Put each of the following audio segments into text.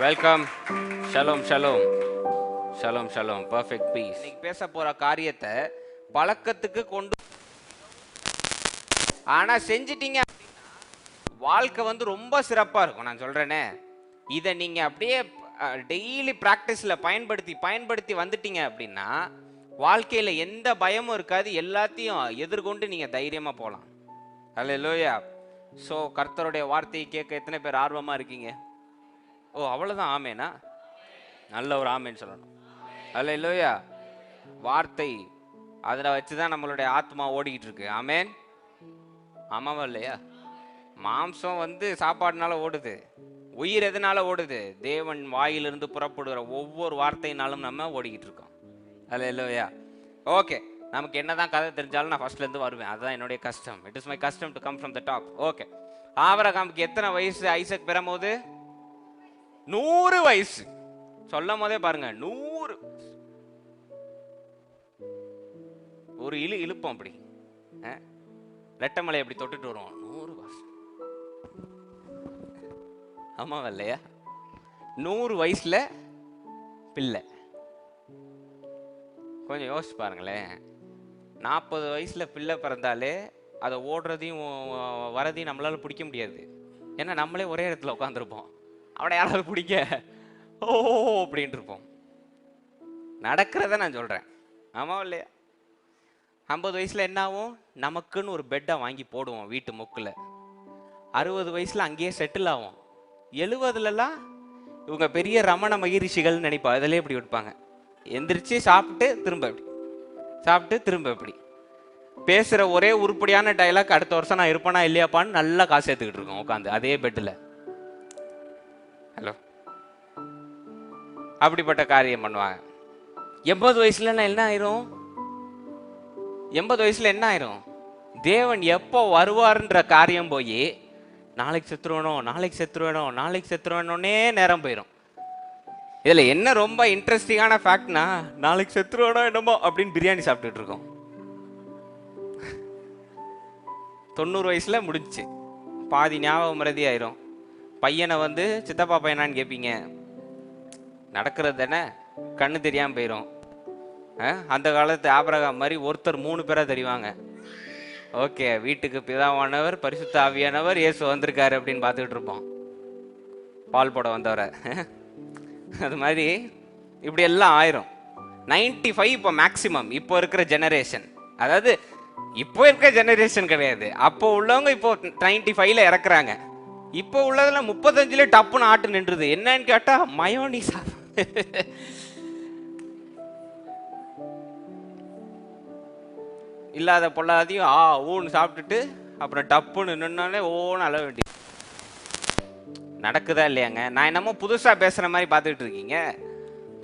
Welcome. Shalom shalom shalom shalom. Perfect piece. இன்னைக்கு பேச போற காரியத்தை பழக்கத்துக்கு கொண்டு ஆனா செஞ்சிட்டீங்க, வாழ்க்கை வந்து ரொம்ப சிறப்பா இருக்கும். நான் சொல்றேனே, இதை நீங்க அப்படியே டெய்லி பிராக்டிஸ்ல பயன்படுத்தி வந்துட்டீங்க அப்படின்னா வாழ்க்கையில எந்த பயமும் இருக்காது. எல்லாத்தையும் எதிர்கொண்டு நீங்க தைரியமா போகலாம். அல்லேலூயா. ஸோ கர்த்தருடைய வார்த்தையை கேட்க எத்தனை பேர் ஆர்வமா இருக்கீங்க? ஓ, அவ்வளவுதான். ஆமேனா? நல்ல ஒரு ஆமேன்னு சொல்லணும். அல்லேலூயா. வார்த்தை அதில் வச்சுதான் நம்மளுடைய ஆத்மா ஓடிக்கிட்டு இருக்கு. ஆமேன். ஆமாவா இல்லையா? மாம்சம் வந்து சாப்பாடுனால ஓடுது, உயிர் எதனால ஓடுது? தேவன் வாயிலிருந்து புறப்படுகிற ஒவ்வொரு வார்த்தையினாலும் நம்ம ஓடிக்கிட்டு இருக்கோம். அல்லேலூயா. ஓகே, நமக்கு என்னதான் கதை தெரிஞ்சாலும் நான் ஃபர்ஸ்ட்ல இருந்து வருவேன். அதுதான் என்னுடைய கஷ்டம். இட் இஸ் மை கஷ்டம் to come from the top. Okay, ஆபிரகாமுக்கு எத்தனை வயசு ஐசக் பெறும்போது? 100 வயசு. சொல்லும் போதே பாருங்க, 100. ஒரு இழுப்போம் அப்படி, ரெட்டமலை அப்படி தொட்டுட்டு வருவோம். 100 வயசு. ஆமாவா இல்லையா? 100 வயசுல பிள்ளை. கொஞ்சம் யோசிச்சு பாருங்களேன். 40 வயசுல பிள்ளை பிறந்தாலே அதை ஓடுறதையும் வரதையும் நம்மளால பிடிக்க முடியாது. ஏன்னா நம்மளே ஒரே இடத்துல உட்காந்துருப்போம். அவனை யாராவது பிடிக்க ஓ அப்படின்ட்டு இருப்போம். நடக்கிறத நான் சொல்றேன். ஆமாவா இல்லையா? 50 வயசுல என்ன ஆகும்? நமக்குன்னு ஒரு பெட்டை வாங்கி போடுவோம் வீட்டு முக்குல. 60 வயசுல அங்கேயே செட்டில் ஆகும். 70லலாம் இவங்க பெரிய ரமண மகிழ்ச்சிகள் நினைப்பா. அதிலே இப்படி விடுப்பாங்க. எந்திரிச்சு சாப்பிட்டு திரும்ப இப்படி, சாப்பிட்டு திரும்ப இப்படி பேசுற ஒரே உருப்படியான டைலாக், அடுத்த வருஷம் நான் இருப்பேனா இல்லையாப்பான்னு நல்லா காசு சேர்த்துக்கிட்டு இருக்கோம் உட்காந்து அதே பெட்டில். ஹலோ, அப்படிப்பட்ட காரியம் பண்ணுவாங்க. 80 வயசுல என்ன ஆயிரும்? 80 வயசுல என்ன ஆயிரும்? தேவன் எப்போ வருவார்ன்ற காரியம் போய் நாளைக்கு செத்துருவேனோன்னே நேரம் போயிடும். இதுல என்ன ரொம்ப இன்ட்ரெஸ்டிங்கான ஃபேக்ட்னா, நாளைக்கு செத்துருவேனோ என்னமோ அப்படின்னு பிரியாணி சாப்பிட்டுட்டு இருக்கோம். 90 வயசுல முடிஞ்சிச்சு. பாதி ஞாபகம் மறதி ஆயிரும். பையனை வந்து சித்தப்பா பையனான்னு கேட்பீங்க. நடக்கிறது தானே, கண்ணு தெரியாம போயிடும். அந்த காலத்து ஆபிரகாம் மாதிரி ஒருத்தர் 3 பேரா தெரிவாங்க. ஓகே, வீட்டுக்கு பிதாவானவர், பரிசுத்த ஆவியானவர், இயேசு வந்திருக்காரு அப்படின்னு பார்த்துக்கிட்டு இருப்போம். பால் போட வந்தவரை. அது மாதிரி இப்படி எல்லாம் ஆயிரும். 95 இப்போ மேக்சிமம். இப்போ இருக்கிற ஜெனரேஷன், அதாவது இப்போ இருக்கிற ஜெனரேஷன் கிடையாது, அப்போ உள்ளவங்க இப்போ 95ல இறக்குறாங்க. இப்போ உள்ளதுல 35ல டப்புன்னு ஆட்டு நின்றுது. என்னன்னு கேட்டா மயோனிஸ். இல்லாத பொல்லாதையும் ஊன்னு சாப்பிட்டுட்டு அப்புறம் டப்புன்னு நின்னாலே ஓன்னு அழ வேண்டிய. நடக்குதா இல்லையாங்க? நான் என்னமோ புதுசா பேசுற மாதிரி பார்த்துட்டு இருக்கீங்க.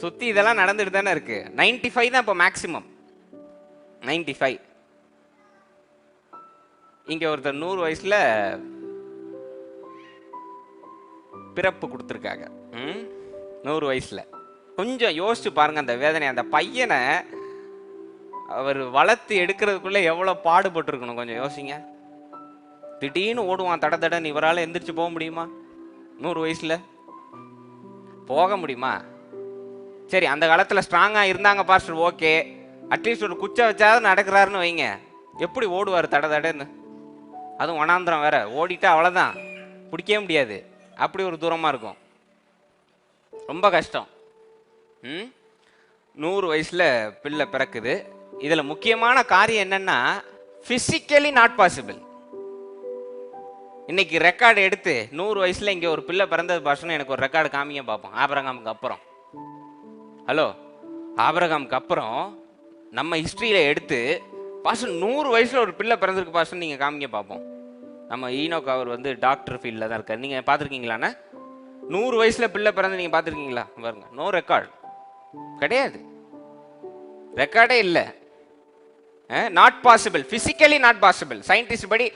சுத்தி இதெல்லாம் நடந்துட்டு தானே இருக்கு. 95 தான் இப்போ மேக்சிமம். 95. இங்க ஒருத்தர் 100 வயசுல பிறப்பு கொடுத்துருக்காங்க. 100 வயசுல. கொஞ்சம் யோசிச்சு பாருங்க அந்த வேதனை. அந்த பையனை அவர் வளர்த்து எடுக்கிறதுக்குள்ள எவ்வளவு பாடுபட்டு இருக்கணும். கொஞ்சம் யோசிங்க. திடீர்னு ஓடுவான் தடன்னு. இவரால் எந்திரிச்சு போக முடியுமா? 100 வயசுல போக முடியுமா? சரி, அந்த காலத்துல ஸ்ட்ராங்கா இருந்தாங்க பாஸ்டர், ஓகே. அட்லீஸ்ட் ஒரு குச்சை வச்சாவது நடக்கிறாருன்னு வைங்க. எப்படி ஓடுவார் தடன்னு? அதுவும் வனாந்திரம் வேற. ஓடிட்டா அவ்வளவுதான், பிடிக்கவே முடியாது. அப்படி ஒரு தூரமா இருக்கும். ரொம்ப கஷ்டம். 100 வயசுல பிள்ளை பிறக்குது. இதுல முக்கியமான காரியம் என்னன்னா, பிசிக்கலி நாட் பாசிபிள். இன்னைக்கு ரெக்கார்டு எடுத்து 100 வயசுல இங்க ஒரு பிள்ளை பிறந்தது பாஷன்னு எனக்கு ஒரு ரெக்கார்டு காமிங்க பார்ப்போம். ஆபிரகாமுக்கு அப்புறம், ஹலோ, ஆபிரகாமுக்கு அப்புறம் நம்ம ஹிஸ்டரியில எடுத்து பாஷன் 100 வயசுல ஒரு பிள்ளை பிறந்திருக்கு பாஷன் நீங்க காமிங்க பார்ப்போம். நம்ம ஈனோக் அவர் வந்து டாக்டர் ஃபீல்டில் தான் இருக்கார். நீங்க பார்த்துருக்கீங்களாண்ணா? 100 வயசுல பிள்ளை பிறந்து நீங்க பார்த்துருக்கீங்களா? பாருங்க, நோ ரெக்கார்டு, கிடையாது. ரெக்கார்டே இல்லை. Not possible, physically not possible. Scientist படி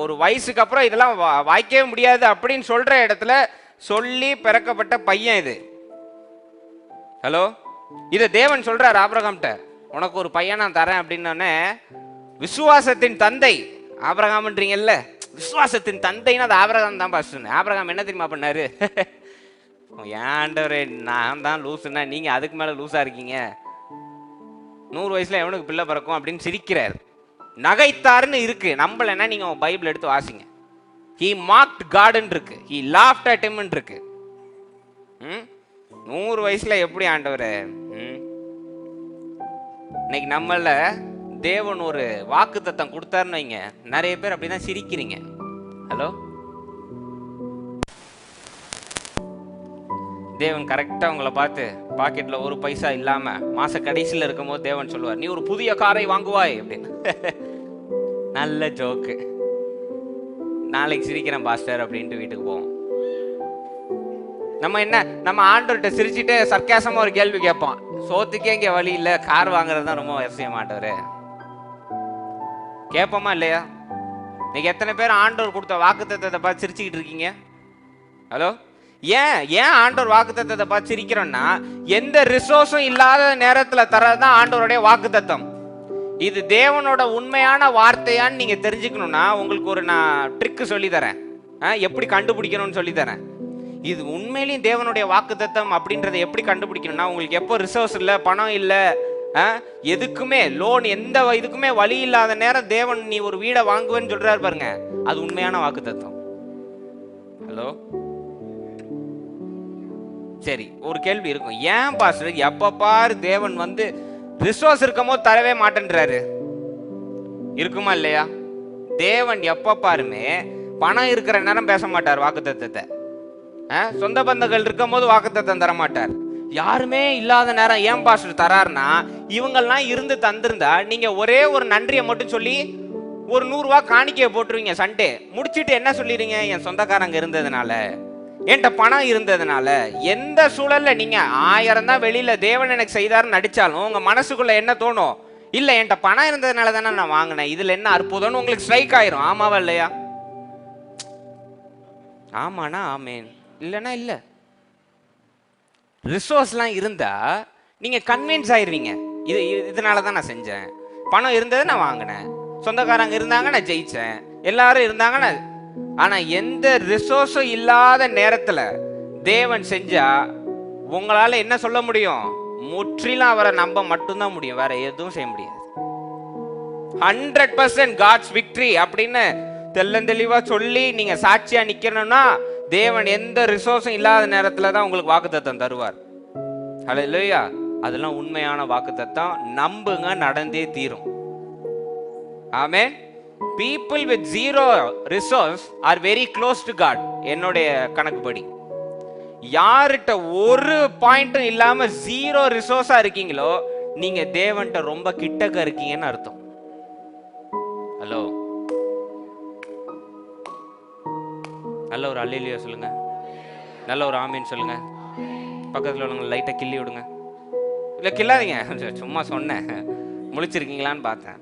ஒரு வயசுக்கு அப்புறம் இதெல்லாம் வாய்க்கவே முடியாது அப்படின்னு சொல்ற இடத்துல சொல்லி பிறக்கப்பட்ட பையன் இது. ஹலோ, இதை தேவன் சொல்றார் ஆபிரகாம்கிட்ட, உனக்கு ஒரு பையன் நான் தரேன் அப்படின்னே. விசுவாசத்தின் தந்தை ஆபிரகாம்ன்றீங்கல்ல, விசுவாசத்தின் தந்தைன்னா அது ஆபிரகாம் தான் பாஸ்டர். ஆபிரகாம் என்ன தெரியுமா பண்ணாரு? ஏன் ஆண்டவரே, நான் தான் லூசுன்னா நீங்க அதுக்கு மேல லூசா இருக்கீங்க. 100 வயசுல எவனுக்கு பிள்ளை பிறக்கும் அப்படின்னு சிரிக்கிறார். நகைத்தாருன்னு இருக்கு, நம்பலன்னா நீங்க பைபிள் எடுத்து வாசிங்க. he mocked God இருக்கு, he laughed at him இருக்கு. 100 வயசுல எப்படி ஆண்டவரே? இன்னைக்கு நம்மள தேவன் ஒரு வாக்குத்தத்தம் கொடுத்தாருன்னு வைங்க, நிறைய பேர் அப்படிதான் சிரிக்கிறீங்க. ஹலோ, தேவன் கரெக்டா உங்களை பார்த்து பாக்கெட்ல ஒரு பைசா இல்லாம மாச கடைசியில் இருக்கும் போது தேவன் சொல்லுவார், நீ ஒரு புதிய காரை வாங்குவாய் அப்படின்னு. நல்ல ஜோக்கு. நாளைக்கு சிரிக்கிறேன் பாஸ்டர் அப்படின்ட்டு வீட்டுக்கு போவோம். நம்ம என்ன, நம்ம ஆண்டவர்கிட்ட சிரிச்சுட்டு சர்க்காசமா ஒரு கேள்வி கேட்போம், சோத்துக்கே இங்க வழி இல்ல, கார் வாங்குறது தான் ரொம்ப அவசியம் ஆண்டவரு. கேட்போமா இல்லையா? இன்னைக்கு எத்தனை பேர் ஆண்டவர் கொடுத்த வாக்குத்தத்தத்தை பார்த்து சிரிச்சுக்கிட்டு இருக்கீங்க? ஹலோ, ஏன் ஆண்டவர் வாக்குத்தத்தத்தை பார்த்து சிரிக்கிறோம்னா, எந்த ரிசோர்ஸும் இல்லாத நேரத்துல தரதான் ஆண்டவருடைய வாக்குத்தத்தம். இது தேவனோட உண்மையான வார்த்தையான்னு நீங்க தெரிஞ்சுக்கணும்னா உங்களுக்கு ஒரு நான் ட்ரிக்கு சொல்லி தரேன், எப்படி கண்டுபிடிக்கணும்னு சொல்லி தரேன். இது உண்மையிலேயும் தேவனுடைய வாக்குத்தத்தம் அப்படின்றத எப்படி கண்டுபிடிக்கணும்னா, உங்களுக்கு எப்போ ரிசோர்ஸ் இல்லை, பணம் இல்லை, எதுக்குமே லோன், எந்த இதுக்குமே வழி இல்லாத நேரம் தேவன் நீ ஒரு வீடை வாங்குவேன்னு சொல்றாரு பாருங்க, அது உண்மையான வாக்குத்தத்தம். ஹலோ, சரி, ஒரு கேள்வி இருக்கும், ஏன் பாஸ்டர் எப்ப பாரு தேவன் வந்து ரிசோர்ஸ் இருக்கும் போது தரவே மாட்டேன்றாரு? இருக்குமா இல்லையா? தேவன் எப்ப பாருமே பணம் இருக்கிற நேரம் பேச மாட்டார் வாக்குத்தத்தத்தை, சொந்த பந்தங்கள் இருக்கும் போது வாக்குத்தத்தம் தர மாட்டார். யாருமே இல்லாத நேரம் ஏன் பாஸ்டர் தராருன்னா, இவங்கெல்லாம் இருந்து தந்திருந்தா நீங்க ஒரே ஒரு நன்றியை மட்டும் சொல்லி ஒரு 100 ரூபா காணிக்கையை போட்டுருவீங்க. சண்டே முடிச்சுட்டு என்ன சொல்லிடுங்க, என் சொந்தக்காரங்க இருந்ததுனால, என்கிட்ட பணம் இருந்ததுனால. எந்த சூழல்ல நீங்க 1000 தான் வெளியில தேவன் எனக்கு செய்தாருன்னு நடிச்சாலும் உங்க மனசுக்குள்ள என்ன தோணும்? இல்ல, என்கிட்ட பணம் இருந்ததுனால தானே நான் வாங்கினேன், இதுல என்ன அற்புதம்னு உங்களுக்கு ஸ்ட்ரைக் ஆயிரும். ஆமாவா இல்லையா? ஆமாண்ணா ஆமேன், இல்லைன்னா இல்ல. ரிசோர்ஸ்லாம் இருந்தா நீங்க கன்வின்ஸ் ஆயிருவீங்க, இதனால தான் நான் செஞ்சேன், பணம் இருந்தது நான் வாங்கினேன், சொந்தக்காரங்க இருந்தாங்க நான் ஜெயிச்சேன், எல்லாரும் இருந்தாங்க நான். ஆனா எந்த ரிசோர்ஸும் இல்லாத நேரத்துல தேவன் செஞ்சா உங்களால என்ன சொல்ல முடியும்? முற்றிலும் அவரை நம்ப மட்டும்தான் முடியும், வேற எதுவும் செய்ய முடியாது. 100% காட்ஸ் விக்டரி அப்படின்னு தெளிவா சொல்லி நீங்க சாட்சியா நிக்கணும்னா, தேவன் எந்த ரிசோர்ஸும் இல்லாத நேரத்துல தான் உங்களுக்கு வாக்குத்தத்தம் தருவார். ஹல்லேலூயா. அதெல்லாம் உண்மையான வாக்குத்தத்தம். நம்புங்க, நடந்தே தீரும். ஆமென். People with zero resource are very close to God. என்னுடைய கணக்குப்படி யார்கிட்ட ஒரு பாயிண்ட்டும் இல்லாம 0 ரிசோர்ஸா இருக்கீங்களோ நீங்க தேவன்கிட்ட ரொம்ப கிட்டக்க இருக்கீங்கன்னு அர்த்தம். ஹலோ, நல்ல ஒரு அல்லேலூயா சொல்லுங்க, நல்ல ஒரு ஆமீன் சொல்லுங்க. பக்கத்துல உள்ளவங்க லைட்டா கிள்ளி விடுங்க. இல்ல கிள்ளாதீங்க, சும்மா சொன்னேன், முழிச்சிருக்கீங்களான்னு பார்த்தேன்.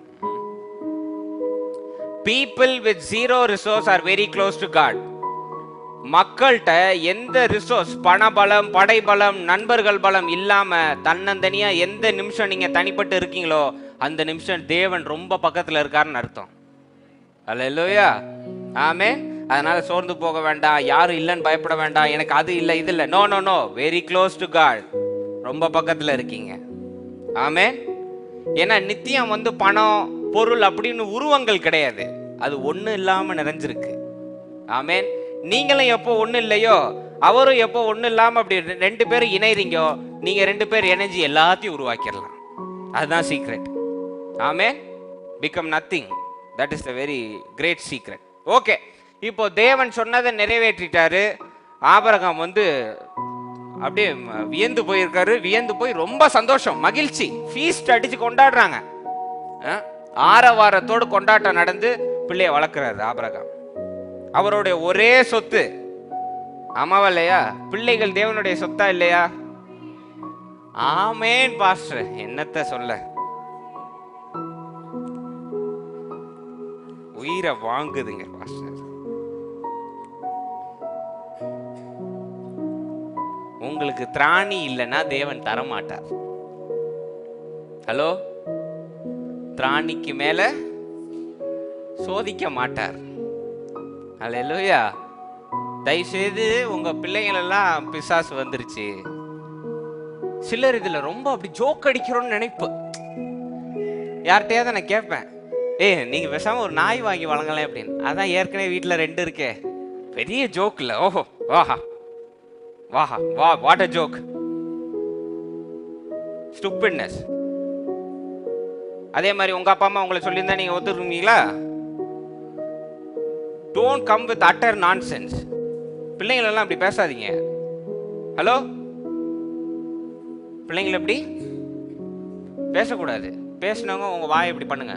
People with zero resource are very close to God. மக்கள்கிட்ட எந்த ரிசோர்ஸ், பணபலம், படைபலம், நண்பர்கள் பலம் இல்லாம தன்னந்தனியா எந்த நிமிஷம் நீங்க தனிப்பட்டு இருக்கீங்களோ அந்த நிமிஷம் தேவன் ரொம்ப பக்கத்துல இருக்காருன்னு அர்த்தம். அல்லேலூயா. ஆமென். அதனால சோர்ந்து போக வேண்டாம், யாரும் இல்லைன்னு பயப்பட வேண்டாம், எனக்கு அது இல்லை இது இல்லை. No no no, very close to God, ரொம்ப பக்கத்துல இருக்கீங்க. ஆமென். ஏன்னா நித்தியம் வந்து பணம், பொருள் அப்படின்னு உருவங்கள் கிடையாது, அது ஒண்ணு இல்லாம நிறைஞ்சிருக்கு. ஆமென். நீங்களும் எப்போ ஒண்ணு இல்லையோ அவரும் எப்போ ஒண்ணு இல்லாம அப்படி 2 பேரும் இணைறீங்கோ, நீங்க 2 பேர் எனர்ஜி எல்லாத்தையும் உருவாக்கிடலாம். அதுதான் secret. Amen. Become nothing, that is the very great secret. Okay, இப்போ தேவன் சொன்னதை நிறைவேற்றிட்டாரு. ஆபிரகாம் வந்து அப்படியே வியந்து போயிருக்காரு. வியந்து போய் ரொம்ப சந்தோஷம், மகிழ்ச்சி, ஃபீஸ்ட் அடிச்சு கொண்டாடுறாங்க. ஆரவாரத்தோடு கொண்டாட்டம் நடந்து பிள்ளைய வளர்க்கிறாரு ஆபிரகாம். அவருடைய ஒரே சொத்து. ஆமாவா இல்லையா? பிள்ளைகள் தேவனுடைய சொத்தா இல்லையா? ஆமேன் பாஸ்டர், என்னத்த சொல்ல, உயிரை வாங்குதுங்க பாஸ்டர். உங்களுக்கு திராணி இல்லைன்னா தேவன் தரமாட்டார். ஹலோ, திராணிக்கு மேல சோதிக்க மாட்டார். அல்லேலூயா. தயவுசெய்து உங்க பிள்ளைங்களெல்லாம் பிசாசு வந்துருச்சு. சிலர் இதுல ரொம்ப அப்படி ஜோக் அடிக்கிறோன்னு நினைப்பு. யார்கிட்டயாவது நான் கேட்பேன், நீங்க பேசாம ஒரு நாய் வாங்கி வளங்கலாம் அப்படின்னு. அதான் ஏற்கனவே வீட்டில் 2 இருக்கே, பெரிய ஜோக் இல்லை. ஓஹோ வாஹா வாஹா வா, வாட் அ ஜோக், ஸ்டூபிட்னஸ். அதே மாதிரி உங்க அப்பா அம்மா உங்களை சொல்லியிருந்தா நீங்க ஒத்துருக்கீங்களா? Don't come with utter nonsense. பிள்ளைங்களெல்லாம் அப்படி பேசாதீங்க. ஹலோ, பிள்ளைங்களை எப்படி பேசக்கூடாது. பேசினவங்க உங்க வாயை இப்படி பண்ணுங்க.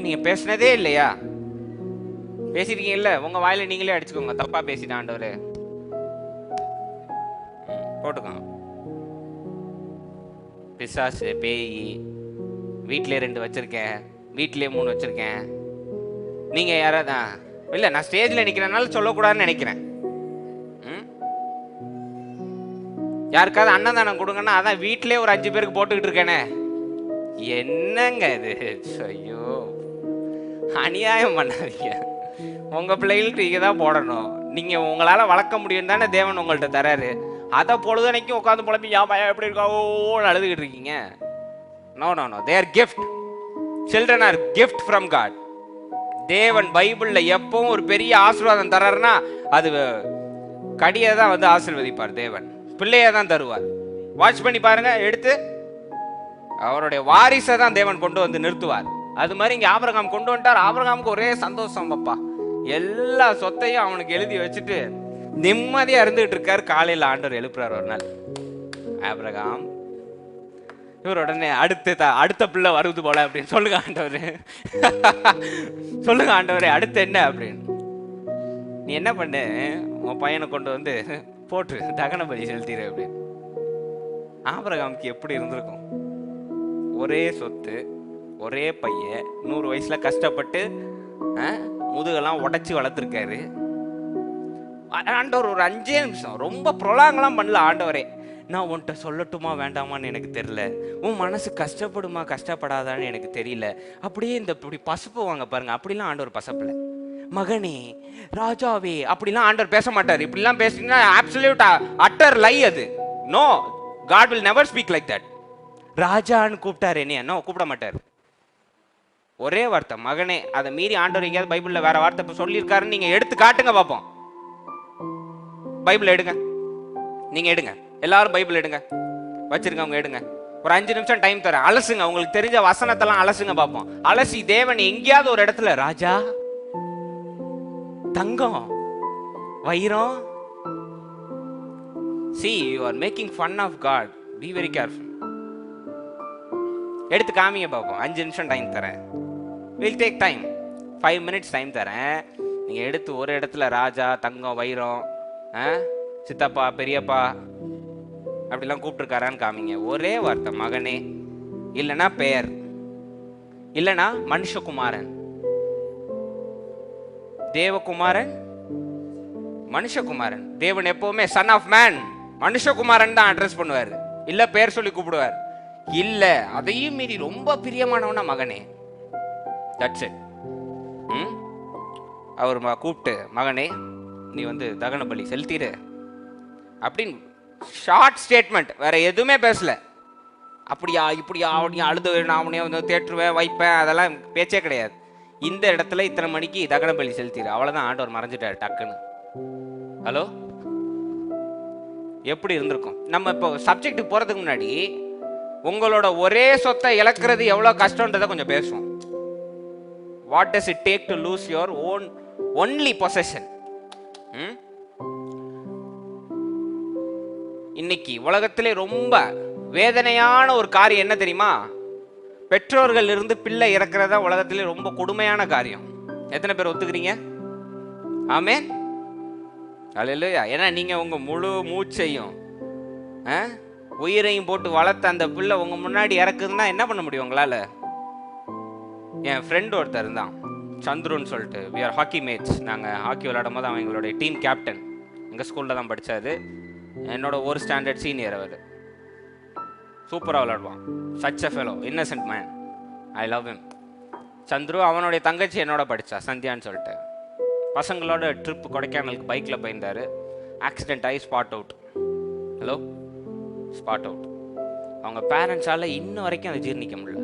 நீங்க பேசினதே இல்லையா? பேசிருக்கீங்க இல்ல, உங்க வாயில நீங்களே அடிச்சுக்கோங்க. தப்பா பேசிட்டான் ஆண்டவரே, போட்டுக்கோங்க. பிசாசு, பேய், வீட்டிலே 2 வச்சிருக்கேன், வீட்டிலே 3 வச்சிருக்கேன். நீங்க யாராவது இல்ல, நான் ஸ்டேஜ்ல நிக்கிறனால சொல்லக்கூடாதுன்னு நினைக்கிறேன். யாருக்காவது அன்னதானம் கொடுங்கன்னா அதான் வீட்டிலே ஒரு 5 பேருக்கு போட்டுக்கிட்டு இருக்கேனே. என்னங்க இது? ஐயோ, அநியாயம் பண்ணாதீங்க. உங்க பிள்ளைகளுக்கு நீங்க தான் போடணும். நீங்க உங்களால வளர்க்க முடியும் தானே தேவன் உங்கள்கிட்ட தராரு. அதை பொழுதனைக்கும் உட்காந்து புலம்பி எப்படி இருக்கா ஓன்னு அழுதுகிட்டு இருக்கீங்க. No no no, they are gift. Children are gift from God. தேவன் பைபிள்ல எப்பவும் ஒரு பெரிய ஆசீர்வாதம் தர்றாருன்னா அது கடியை தான் வந்து ஆசீர்வதிப்பார். தேவன் பிள்ளையை தான் தருவார். வாட்ச் பண்ணி பாருங்க, எடுத்து அவருடைய வாரிசை தான் தேவன் கொண்டு வந்து நிறுத்துவார். அது மாதிரி இங்க ஆபிரகாம் கொண்டு வந்துட்டார். ஆபிரகாமுக்கு ஒரே சந்தோஷம், அப்பா எல்லா சொத்தையும் அவனுக்கு எழுதி வச்சுட்டு நிம்மதியா இருந்துகிட்டு இருக்காரு. காலையில் ஆண்டவர் எழுப்புறார் ஒரு நாள், ஆபிரகாம். இவர் உடனே அடுத்த பிள்ளை வருது போல அப்படின்னு, சொல்லுங்க ஆண்டவரு, சொல்லுங்க ஆண்டவரே, அடுத்து என்ன அப்படின்னு. நீ என்ன பண்ணு, உன் பையனை கொண்டு வந்து போட்டு தகன பலி செலுத்திடு அப்படின்னு. ஆபிரகாமுக்கு எப்படி இருந்திருக்கும்? ஒரே சொத்து, ஒரே பையன், 100 வயசுல கஷ்டப்பட்டு முதுகெல்லாம் உடைச்சி வளர்த்துருக்காரு. ஆண்டவர் ஒரு 5 நிமிஷம் ரொம்ப ப்ரொலாங்கெல்லாம் பண்ணல. ஆண்டவரே, நான் உன்கிட்ட சொல்லட்டுமா வேண்டாமான்னு எனக்கு தெரியல, உன் மனசு கஷ்டப்படுமா கஷ்டப்படாதான்னு எனக்கு தெரியல. அப்படியே இந்த இப்படி பசப்பு வாங்க பாருங்க, அப்படிலாம் ஆண்டவர் பசப்பில்லை. மகனே, ராஜாவே, அப்படிலாம் ஆண்டவர் பேச மாட்டார். இப்படிலாம் பேசினா அப்சல்யூட் அட்டர் லை அது. No, God will never speak like that. ராஜான்னு கூப்பிட்டாரு, என்ன கூப்பிட மாட்டார். ஒரே வார்த்தை, மகனே. அதை மீறி ஆண்டவர் எங்கேயாவது பைபிள்ல வேற வார்த்தை சொல்லியிருக்காருன்னு நீங்க எடுத்து காட்டுங்க பார்ப்போம். பைபிள் எடுங்க, நீங்க எடுங்க, எல்லாரும் பைபிள் எடுங்க, வச்சிருக்கவங்க எடுங்க. ஒரு 5 நிமிஷம் டைம் தரேன், அலசுங்க. உங்களுக்கு தெரிஞ்ச வசனத்தெல்லாம் அலசுங்க பார்ப்போம். அலசி தேவன் எங்கேயாவது ஒரு இடத்துல ராஜா, தங்கம், வைரம். See, you are making fun of God. Be very careful. எடுத்து காமிங்க பார்ப்போம். 5 நிமிஷம் டைம் தரேன். Will take time. 5 minutes time தரேன். நீங்க எடுத்து ஒரு இடத்துல ராஜா, தங்கம், வைரம், சித்தப்பா, பெரியப்பா அப்படிலாம் கூப்பிட்டுருக்காரான்னு காமிங்க. ஒரே வார்த்தை, மகனே, இல்லைன்னா பெயர், இல்லைன்னா மனுஷகுமாரன். தேவகுமாரன், மனுஷகுமாரன். தேவன் எப்பவுமே சன் ஆஃப் மேன், மனுஷகுமாரன் தான் அட்ரஸ் பண்ணுவார், இல்ல பெயர் சொல்லி கூப்பிடுவார். இல்ல அதையும் மீறி ரொம்ப பிரியமானவனா மகனே. That's it. அவர் கூப்பிட்டு, மகனே நீ வந்து தகன பலி செலுத்திடு அப்படின்னு ஷார்ட் ஸ்டேட்மெண்ட், வேற எதுவுமே பேசல. அப்படியா இப்படியா அப்படியா அழுது நான் அவனையே வந்து தேற்றுவேன் வைப்பேன், அதெல்லாம் பேச்சே கிடையாது. இந்த இடத்துல இத்தனை மணிக்கு தகன பலி செலுத்திடு, அவ்வளவுதான். ஆண்டவர் மறைஞ்சிட்டாரு டக்குன்னு. ஹலோ, எப்படி இருந்திருக்கும்? நம்ம இப்போ சப்ஜெக்ட் போறதுக்கு முன்னாடி உங்களோட ஒரே சொத்தை இழக்கிறது எவ்வளவு கஷ்டம்ன்றதை கொஞ்சம் பேசுவோம். What does it take to lose your own only possession? இன்னைக்கு உலகத்திலே ரொம்ப வேதனையான ஒரு காரியம் என்ன தெரியுமா? பெற்றோர்கள் இருந்து பிள்ளை இறக்கிறதா உலகத்திலே ரொம்ப கொடுமையான காரியம். எத்தனை பேர் ஒத்துக்கிறீங்க? ஆமென், அல்லேலூயா. ஏன்னா நீங்க உங்க முழு மூச்சையும் உயிரையும் போட்டு வளர்த்த அந்த பிள்ளை உங்க முன்னாடி இறக்குதுன்னா என்ன பண்ண முடியும் உங்களால? என் ஃப்ரெண்ட் ஒருத்தர் இருந்தான், சந்துருன்னு சொல்லிட்டு. We are hockey mates. நாங்கள் ஹாக்கி விளையாடும் போது அவன் எங்களுடைய டீம் கேப்டன். எங்கள் ஸ்கூலில் தான் படித்தாது. என்னோட ஒரு ஸ்டாண்டர்ட் சீனியர். அவர் சூப்பராக விளையாடுவான். Such a fellow, Innocent man. I love him. Chandru. அவனுடைய தங்கச்சி என்னோட படித்தா, சந்தியான்னு சொல்லிட்டு. பசங்களோட ட்ரிப் கொடைக்கானலுக்கு பைக்கில் போயிருந்தார். ஆக்சிடென்ட் ஆகி spot out. Hello, spot out. அவங்க பேரண்ட்ஸால் இன்னும் வரைக்கும் அதை ஜீர்ணிக்க முடியல.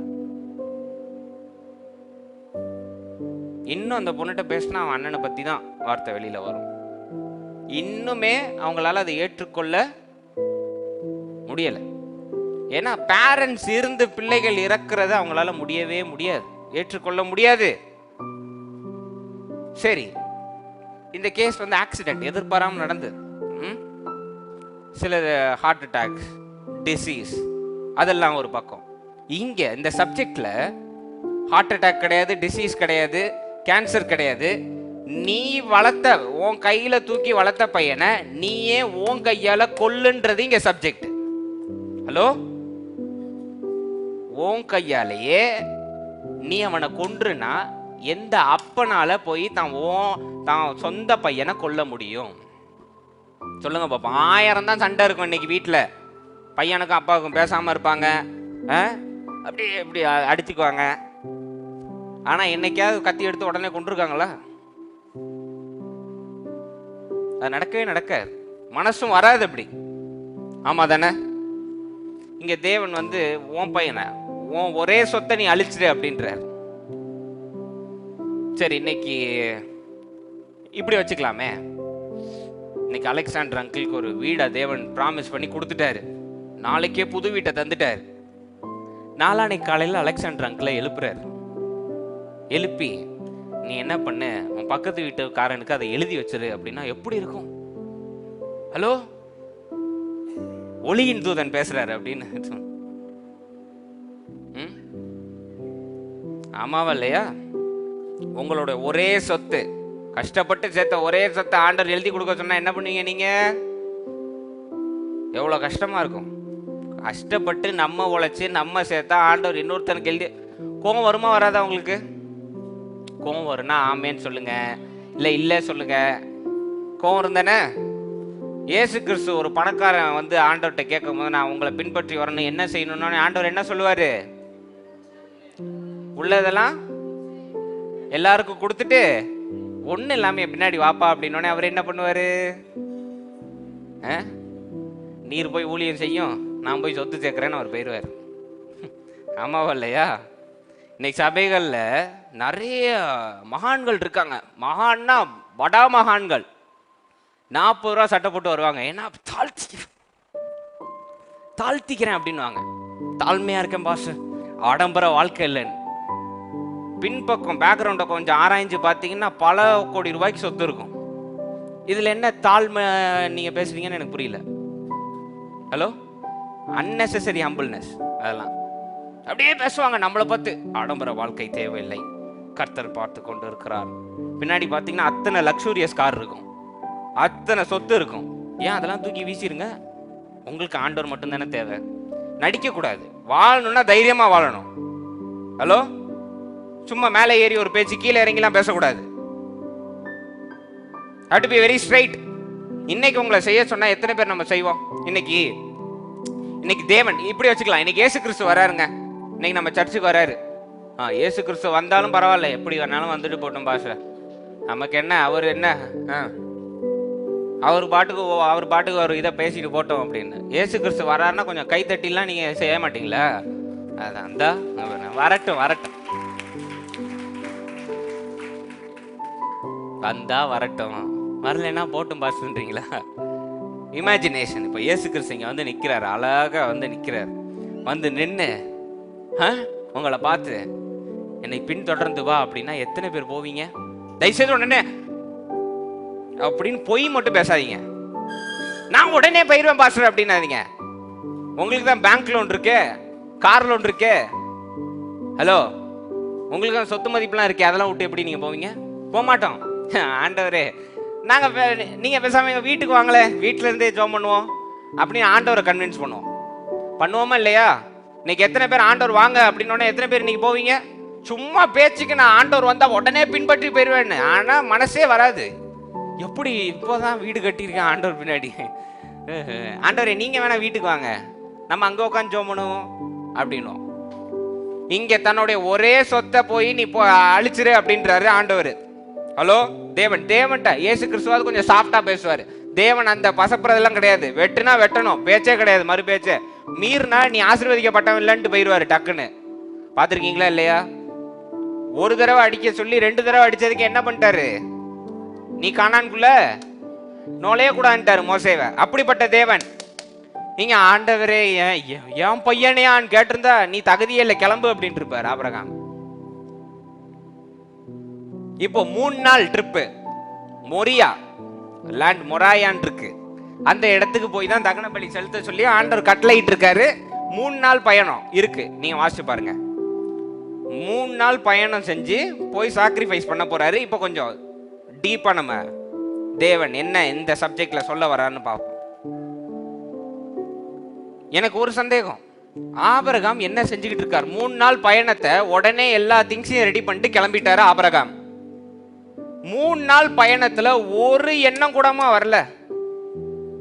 இன்னும் அந்த பொண்ணுகிட்ட பேசினா அவன் அண்ணனை பற்றி தான் வார்த்தை வெளியில் வரும். இன்னுமே அவங்களால அதை ஏற்றுக்கொள்ள முடியலை. ஏன்னா பேரண்ட்ஸ் இருந்து பிள்ளைகள் இறக்குறத அவங்களால முடியவே முடியாது, ஏற்றுக்கொள்ள முடியாது. சரி, இந்த கேஸ் வந்து ஆக்சிடென்ட் எதிர்பாராமல் நடந்தது. சில ஹார்ட் அட்டாக், டிசீஸ், அதெல்லாம் ஒரு பக்கம். இங்க இந்த சப்ஜெக்ட்ல ஹார்ட் அட்டாக் கிடையாது, டிசீஸ் கிடையாது, கேன்சர் கிடையாது. நீ வளர்த்த, உன் கையில தூக்கி வளர்த்த பையனை நீயே உன் கையால கொல்லுன்றது இங்க சப்ஜெக்ட். ஹலோ, உன் கையாலேயே நீ அவனை கொன்றுனா எந்த அப்பனால போய் தான் சொந்த பையனை கொல்ல முடியும்? சொல்லுங்க பாப்பா. 1000 தான் சண்டை இருக்கும் இன்னைக்கு வீட்டில். பையனுக்கும் அப்பாவுக்கும் பேசாம இருப்பாங்க, அப்படி இப்படி அடிச்சுக்குவாங்க. ஆனா என்னைக்காவது கத்தி எடுத்து உடனே கொண்டிருக்காங்களா? அது நடக்கவே நடக்காது. மனசும் வராது அப்படி. ஆமா தானே? இங்க தேவன் வந்து உன் பையனை, உன் ஒரே சொத்தை நீ அழிச்சிரு அப்படின்றார். சரி, இன்னைக்கு இப்படி வச்சுக்கலாமே. இன்னைக்கு அலெக்சாண்டர் அங்கிளுக்கு ஒரு வீடை தேவன் ப்ராமிஸ் பண்ணி கொடுத்துட்டாரு. நாளைக்கே புது வீட்டை தந்துட்டாரு. நாளான்னைக்கு காலையில் அலெக்சாண்டர் அங்கிளை எழுப்புறாரு. எழுப்பி நீ என்ன பண்ணு, உன் பக்கத்து வீட்டுக்காரனுக்கு அதை எழுதி வச்சிரு அப்படின்னா எப்படி இருக்கும்? ஹலோ, ஒளியின் தூதன் பேசுறாரு அப்படின்னு. ஆமாவா இல்லையா? உங்களோட ஒரே சொத்து, கஷ்டப்பட்டு சேர்த்த ஒரே சொத்தை ஆண்டவர் எழுதி கொடுக்க சொன்னா என்ன பண்ணுவீங்க நீங்க? எவ்வளவு கஷ்டமா இருக்கும். கஷ்டப்பட்டு நம்ம உழைச்சு நம்ம சேர்த்தா ஆண்டவர் இன்னொருத்தனுக்கு எழுதி, கோபம் வருமா வராதா உங்களுக்கு? கோபம் வரும்னா ஆமேன்னு சொல்லுங்க, இல்லை இல்லை சொல்லுங்க. கோபம் இருந்தானே. இயேசு கிறிஸ்து ஒரு பணக்காரன் வந்து ஆண்டவர்கிட்ட கேட்கும் போது, நான் உங்களை பின்பற்றி வரணும், என்ன செய்யணும்னு ஆண்டவர் என்ன சொல்லுவாரு? உள்ளதெல்லாம் எல்லாருக்கும் கொடுத்துட்டு ஒன்றும் இல்லாம பின்னாடி வாப்பா அப்படின்னோடனே அவர் என்ன பண்ணுவாரு? நீர் போய் ஊழியர் செய்யும், நான் போய் சொத்து சேர்க்கிறேன்னு அவர் போயிடுவார். ஆமாவா இல்லையா? இன்னைக்கு சபைகளில் நிறைய மகான்கள் இருக்காங்க. மகான்னா வடா மகான்கள் 40 ரூபா சட்டை போட்டு வருவாங்க. ஏன்னா தாழ்த்திக்கிறேன் அப்படின்வாங்க. தாழ்மையா இருக்கேன் பாஸ், ஆடம்பர வாழ்க்கை இல்லைன்னு. பின்பக்கம் பேக்ரவுண்டை கொஞ்சம் ஆராய்ஞ்சு பார்த்தீங்கன்னா பல கோடி ரூபாய்க்கு சொத்து இருக்கும். இதில் என்ன தாழ்மை நீங்கள் பேசுறீங்கன்னு எனக்கு புரியல. ஹலோ, அன்னெசரி ஹம்பிள்னஸ், அதெல்லாம் அப்படியே பேசுவாங்க நம்மளை பார்த்து. ஆடம்பர வாழ்க்கை தேவையில்லை, கர்த்தர் பார்த்து கொண்டு இருக்கிறார். பின்னாடி பார்த்தீங்கன்னா அத்தனை லக்ஸூரியஸ் கார் இருக்கும், அத்தனை சொத்து இருக்கும். ஏன் அதெல்லாம் தூக்கி வீசிருங்க. உங்களுக்கு ஆண்டவர் மட்டும்தானே தேவை. நடிக்கக்கூடாது. வாழணும்னா தைரியமாக வாழணும். ஹலோ, சும்மா மேலே ஏறி ஒரு பேச்சு கீழே இறங்கிலாம் பேசக்கூடாது. Have to be very straight. இன்னைக்கு உங்களை செய்ய சொன்னா எத்தனை பேர் நம்ம செய்வோம்? இன்னைக்கு தேவன் இப்படி வச்சுக்கலாம். இன்னைக்கு இயேசு கிறிஸ்து வராருங்க. இன்னைக்கு நம்ம சர்ச்சுக்கு வராரு. இயேசு கிறிஸ்து வந்தாலும் பரவாயில்ல, எப்படி வேணாலும் வந்துட்டு போட்டோம் பாஷ, நமக்கு என்ன, அவர் என்ன, அவர் பாட்டுக்கு ஒரு இதை பேசிட்டு போட்டோம் அப்படின்னு. இயேசு கிறிஸ்து வராருன்னா கொஞ்சம் கை தட்டிலாம் நீங்க செய்ய மாட்டீங்களா? அதான் வரட்டும் வரட்டும், வந்தா வரட்டும், வரலன்னா போட்டும் பாசுன்றீங்களா? இமேஜினேஷன். இப்போ இயேசு கிறிஸ்து இங்கே வந்து நிற்கிறார், அழகாக வந்து நிற்கிறார். வந்து நின்று உங்களை பார்த்து என்னை பின்தொடர்ந்து வா அப்படின்னா எத்தனை பேர் போவீங்க? தயவுசெய்து உடனே அப்படின்னு பொய் மட்டும் பேசாதீங்க. நான் உடனே போயிடுவேன் பாஸ்டர் அப்படின்னாதீங்க. உங்களுக்கு தான் பேங்க் லோன் இருக்கு, கார் லோன் இருக்கு. ஹலோ, உங்களுக்கு தான் சொத்து மதிப்புலாம் இருக்கு. அதெல்லாம் விட்டு எப்படி நீங்க போவீங்க? போக மாட்டோம். ஆண்டவரே, நீங்க பேசாம எங்க வீட்டுக்கு வாங்கல, வீட்டுல இருந்தே ஜெபம் பண்ணுவோம் அப்படின்னு ஆண்டவரை கன்வின்ஸ் பண்ணுவோமா இல்லையா? இன்னைக்கு எத்தனை பேர் ஆண்டவர் வாங்க அப்படின்னு எத்தனை பேர் இன்னைக்கு போவீங்க? சும்மா பேச்சுக்கு நான் ஆண்டவர் வந்தா உடனே பின்பற்றி போயிடுவேன்னு, ஆனா மனசே வராது. எப்படி இப்போதான் வீடு கட்டியிருக்கேன் ஆண்டவர் பின்னாடி. ஆண்டவரே நீங்க வேணா வீட்டுக்கு வாங்க, நம்ம அங்க உட்காந்து ஜெபம் பண்ணுவோம் அப்படின்னும். இங்க தன்னுடைய ஒரே சொத்தை போய் நீ அழிச்சிரு அப்படின்றாரு ஆண்டவர். ஹலோ, தேவன்ட்ட இயேசு கிறிஸ்துவாது கொஞ்சம் சாஃப்டா பேசுவாரு. தேவன் அந்த பசப்புறதெல்லாம் கிடையாது. வெட்டுனா வெட்டணும், பேச்சே கிடையாது, மறு பேச்சே. மீறினா நீ ஆசீர்வதிக்கப்பட்டவன் இல்லைன்ட்டு போயிடுவாரு டக்குன்னு. பாத்திருக்கீங்களா இல்லையா? ஒரு தடவை அடிக்க சொல்லி 2 தடவை அடிச்சதுக்கு என்ன பண்ணிட்டாரு? நீ கானான்குள்ள நோலையே கூடான்ட்டாரு மோசேவ. அப்படிப்பட்ட தேவன். நீங்க ஆண்டவரே என் பையனையான்னு கேட்டிருந்தா நீ தகுதியே இல்லை, கிளம்பு அப்படின்ட்டு இருப்பாரு ஆபிரகாம். இப்போ 3 நாள் ட்ரிப்பு மொரியா லேண்ட், மொராயான் இருக்கு. அந்த இடத்துக்கு போய் தான் தகன பலி செலுத்த சொல்லி ஆண்டவர் கட்டளையிட்டு இருக்காரு. 3 நாள் பயணம் இருக்கு, நீங்க வாசிச்சு பாருங்க. 3 நாள் பயணம் செஞ்சு போய் சாக்ரிஃபைஸ் பண்ண போறாரு. இப்போ கொஞ்சம் டீப்பா நம்ம தேவன் என்ன இந்த சப்ஜெக்ட்ல சொல்ல வரான்னு பார்ப்போம். எனக்கு ஒரு சந்தேகம், ஆபிரகாம் என்ன செஞ்சுக்கிட்டு இருக்கார்? 3 நாள் பயணத்தை உடனே எல்லா திங்ஸையும் ரெடி பண்ணிட்டு கிளம்பிட்டாரு ஆபிரகாம். 3 நாள் பயணத்துல ஒரு எண்ணம் கூடமா வரல,